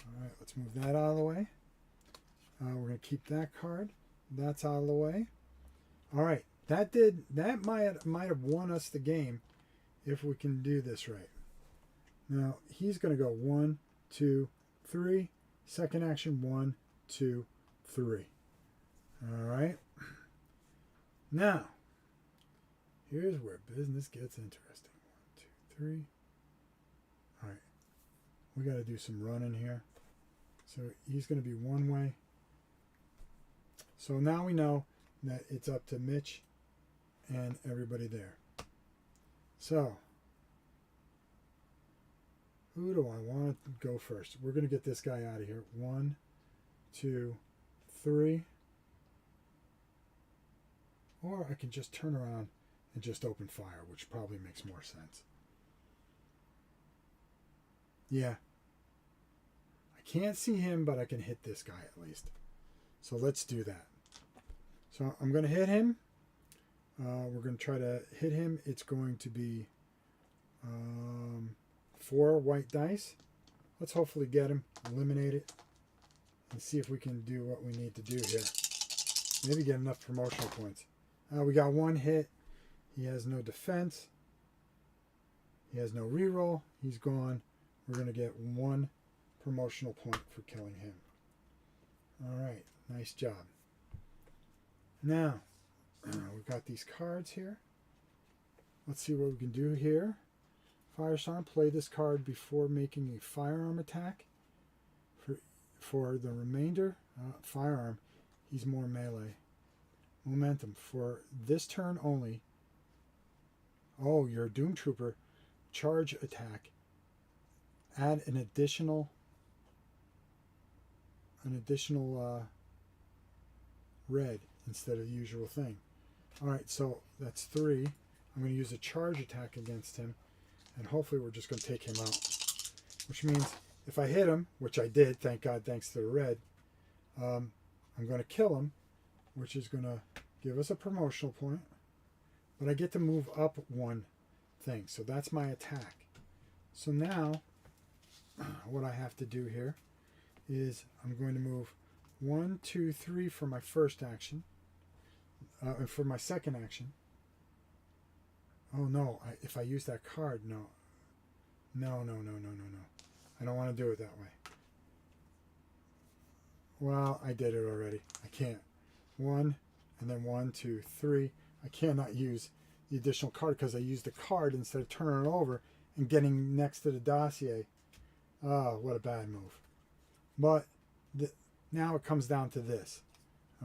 All right, let's move that out of the way. We're going to keep that card. That's out of the way. All right. That might have won us the game if we can do this right. Now he's going to go 1, 2, 3. Second action 1, 2, 3. All right. Now here's where business gets interesting. 1, 2, 3. All right. We got to do some running here. So he's going to be one way. So now we know that it's up to Mitch and everybody there. So, who do I want to go first? We're going to get this guy out of here. 1, 2, 3. Or I can just turn around and just open fire, which probably makes more sense. Yeah. I can't see him, but I can hit this guy at least. So let's do that. So I'm going to hit him. We're going to try to hit him. It's going to be 4 white dice. Let's hopefully get him, eliminate it, and see if we can do what we need to do here. Maybe get enough promotional points. We got one hit. He has no defense. He has no reroll. He's gone. We're going to get one promotional point for killing him. All right. Nice job. Now, we've got these cards here. Let's see what we can do here. Firestorm, play this card before making a firearm attack. For the remainder, firearm, he's more melee. Momentum, for this turn only. Oh, you're a Doom Trooper. Charge attack. Add an additional red instead of the usual thing. Alright, so that's 3. I'm going to use a charge attack against him, and hopefully we're just going to take him out. Which means if I hit him, which I did, thank God, thanks to the red, I'm going to kill him, which is going to give us a promotional point. But I get to move up one thing, so that's my attack. So now, what I have to do here is I'm going to move 1, 2, 3 for my first action, and for my second action. Oh no, if I use that card, no. No. I don't want to do it that way. Well, I did it already. I can't. 1, and then 1, 2, 3. I cannot use the additional card because I used the card instead of turning it over and getting next to the dossier. Oh, what a bad move. But now it comes down to this.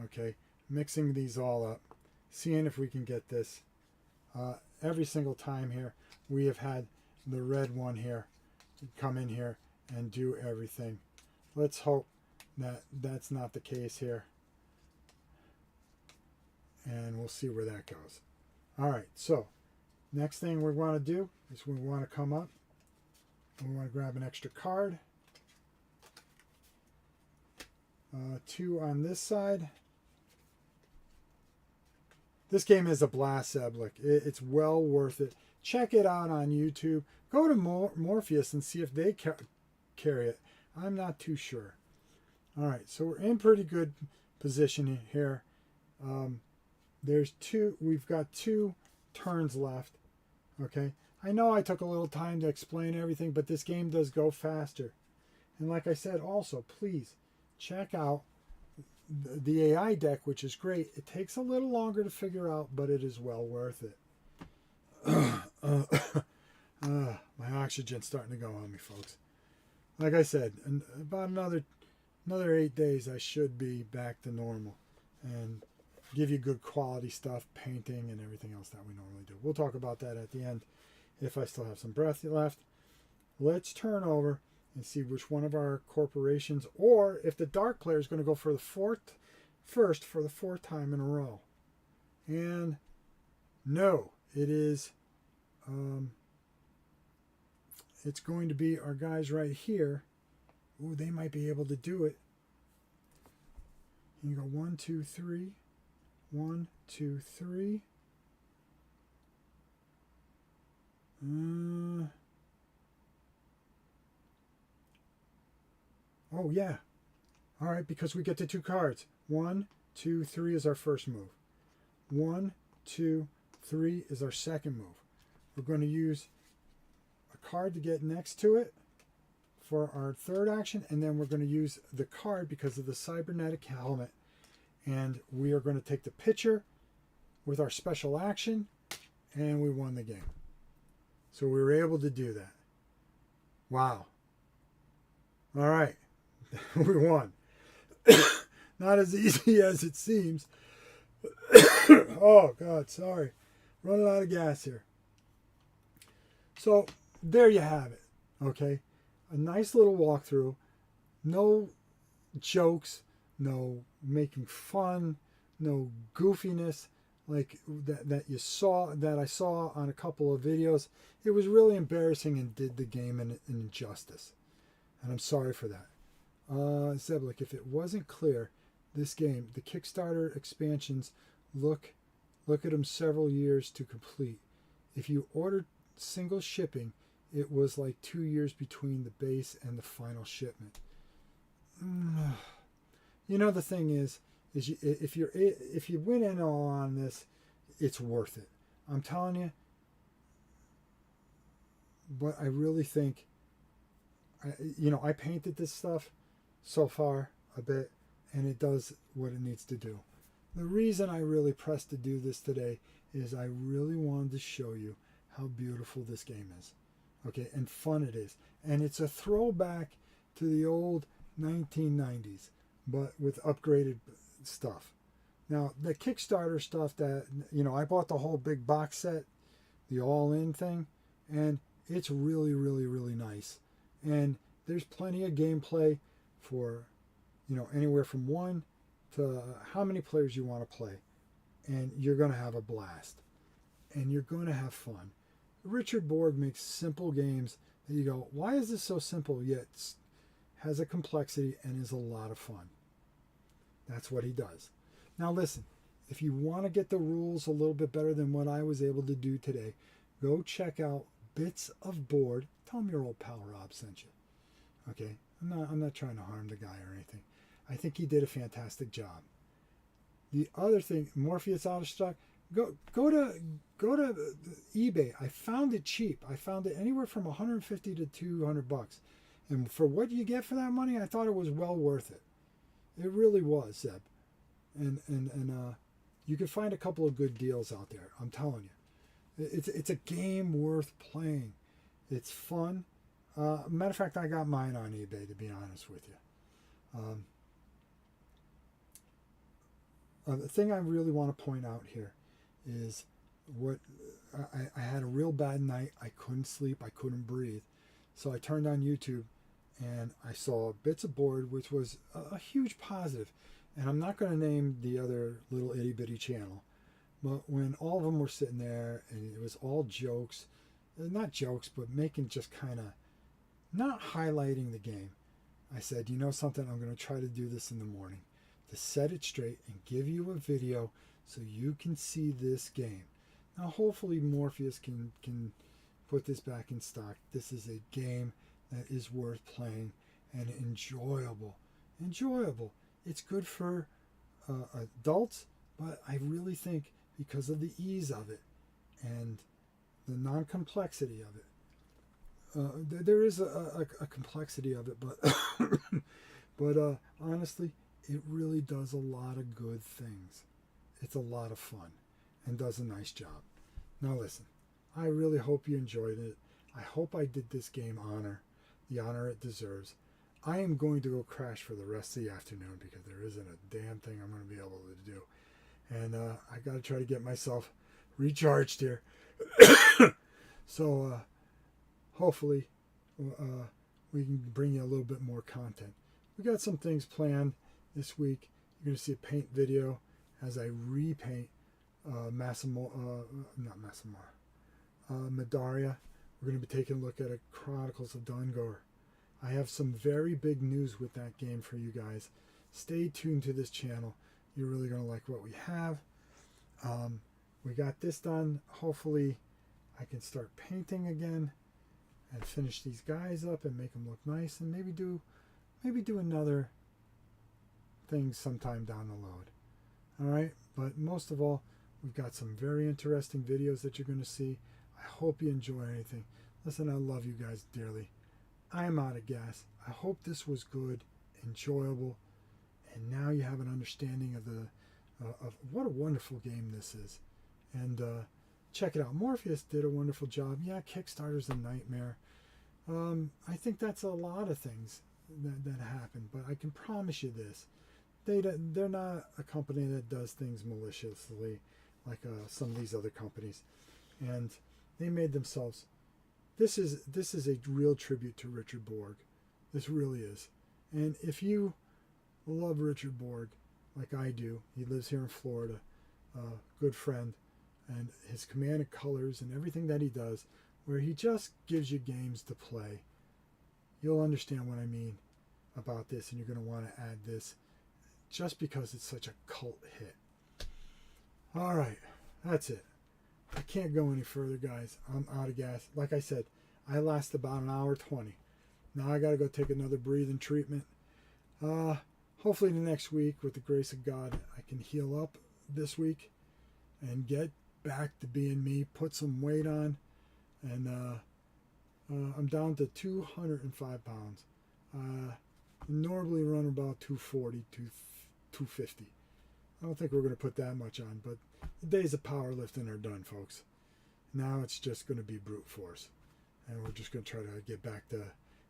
Okay, mixing these all up, seeing if we can get this. Every single time here, we have had the red one here come in here and do everything. Let's hope that that's not the case here. And we'll see where that goes. All right, so next thing we want to do is we want to come up and we want to grab an extra card. 2 on this side. This game is a blast, Seblik. It's well worth it. Check it out on YouTube. Go to Morpheus and see if they carry it. I'm not too sure. All right, so we're in pretty good position here. We've got 2 turns left. Okay, I know I took a little time to explain everything, but this game does go faster. And like I said, also, please check out the AI deck, which is great. It takes a little longer to figure out, but it is well worth it. My oxygen's starting to go on me, folks. Like I said, in about another 8 days, I should be back to normal and give you good quality stuff, painting and everything else that we normally do. We'll talk about that at the end if I still have some breath left. Let's turn over and see which one of our corporations, or if the dark player is going to go for the fourth time in a row. And no, it is it's going to be our guys right here. Ooh, they might be able to do it. You go 1, 2, 3. 1, 2, 3. Oh, yeah. All right, because we get the 2 cards. 1, 2, 3 is our first move. 1, 2, 3 is our second move. We're going to use a card to get next to it for our third action, and then we're going to use the card because of the cybernetic helmet. And we are going to take the picture with our special action, and we won the game. So we were able to do that. Wow. All right. We won. Not as easy as it seems. Oh, God, sorry. Running out of gas here. So, there you have it. Okay? A nice little walkthrough. No jokes. No making fun. No goofiness like that I saw on a couple of videos. It was really embarrassing and did the game an injustice. And I'm sorry for that. Seblik, if it wasn't clear, this game, the Kickstarter expansions, look at them several years to complete. If you ordered single shipping, it was like 2 years between the base and the final shipment. You know, the thing is is if you went in all on this, it's worth it. I'm telling you. But I really think, I painted this stuff so far a bit, and it does what it needs to do. The reason I really pressed to do this today is I really wanted to show you how beautiful this game is. Okay, and fun it is. And it's a throwback to the old 1990s, but with upgraded stuff. Now, the Kickstarter stuff that, I bought the whole big box set, the all-in thing, and it's really, really, really nice. And there's plenty of gameplay for, anywhere from 1 to how many players you want to play. And you're going to have a blast. And you're going to have fun. Richard Borg makes simple games that you go, why is this so simple yet has a complexity and is a lot of fun? That's what he does. Now listen, if you want to get the rules a little bit better than what I was able to do today, go check out Bits of Board. Tell him your old pal Rob sent you. Okay? I'm not trying to harm the guy or anything. I think he did a fantastic job. The other thing, Morpheus out of stock. Go to eBay. I found it cheap. I found it anywhere from $150 to $200, and for what you get for that money, I thought it was well worth it. It really was, Zeb. And you can find a couple of good deals out there. I'm telling you, it's a game worth playing. It's fun. Matter of fact, I got mine on eBay, to be honest with you. The thing I really want to point out here is what I had a real bad night. I couldn't sleep. I couldn't breathe. So I turned on YouTube and I saw Bits of Board, which was a huge positive. And I'm not going to name the other little itty bitty channel. But when all of them were sitting there and it was all jokes, not jokes, but making just kind of not highlighting the game, I said, you know something, I'm going to try to do this in the morning to set it straight and give you a video so you can see this game. Now hopefully Morpheus can put this back in stock. This is a game that is worth playing and enjoyable. It's good for adults, but I really think because of the ease of it and the non-complexity of it, there is a complexity of it, but honestly, it really does a lot of good things. It's a lot of fun and does a nice job. Now listen, I really hope you enjoyed it. I hope I did this game the honor it deserves. I am going to go crash for the rest of the afternoon because there isn't a damn thing I'm going to be able to do. And I got to try to get myself recharged here. So hopefully we can bring you a little bit more content. We got some things planned this week. You're going to see a paint video as I repaint Medaria. We're going to be taking a look at Chronicles of Dungor. I have some very big news with that game for you guys. Stay tuned to this channel. You're really going to like what we have. We got this done. Hopefully I can start painting again and finish these guys up and make them look nice, and maybe do another thing sometime down the road. All right, but most of all, we've got some very interesting videos that you're going to see. I hope you enjoy anything. Listen, I love you guys dearly. I'm out of gas. I hope this was good, enjoyable, and now you have an understanding of what a wonderful game this is. And check it out. Morpheus did a wonderful job. Yeah, Kickstarter's a nightmare. I think that's a lot of things that happen, but I can promise you this. They're not a company that does things maliciously like some of these other companies. And they made themselves. This is a real tribute to Richard Borg. This really is. And if you love Richard Borg like I do, he lives here in Florida, good friend, and his Command of Colors and everything that he does, where he just gives you games to play, you'll understand what I mean about this, and you're going to want to add this just because it's such a cult hit. All right, that's it. I can't go any further, guys. I'm out of gas. Like I said, I last about an hour 20. Now I got to go take another breathing treatment. hopefully the next week, with the grace of God, I can heal up this week and get back to being me, put some weight on, and I'm down to 205 pounds. Normally run about 240 to 250. I don't think we're going to put that much on, but the days of powerlifting are done, folks. Now it's just going to be brute force, and we're just going to try to get back to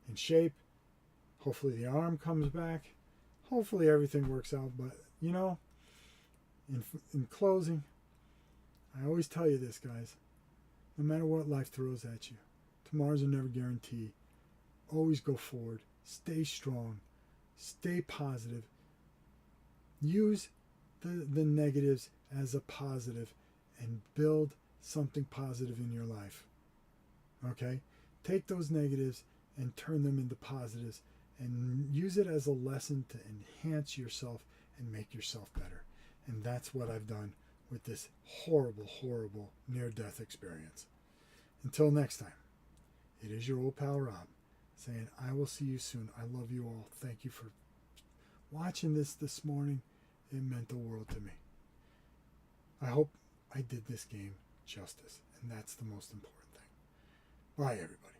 in shape. Hopefully the arm comes back. Hopefully everything works out. But you know, in closing, I always tell you this, guys. No matter what life throws at you, tomorrow's a never guarantee. Always go forward. Stay strong. Stay positive. Use the negatives as a positive and build something positive in your life. Okay? Take those negatives and turn them into positives and use it as a lesson to enhance yourself and make yourself better. And that's what I've done with this horrible, horrible near-death experience. Until next time, it is your old pal Rob saying, I will see you soon. I love you all. Thank you for watching this morning. It meant the world to me. I hope I did this game justice, and that's the most important thing. Bye, everybody.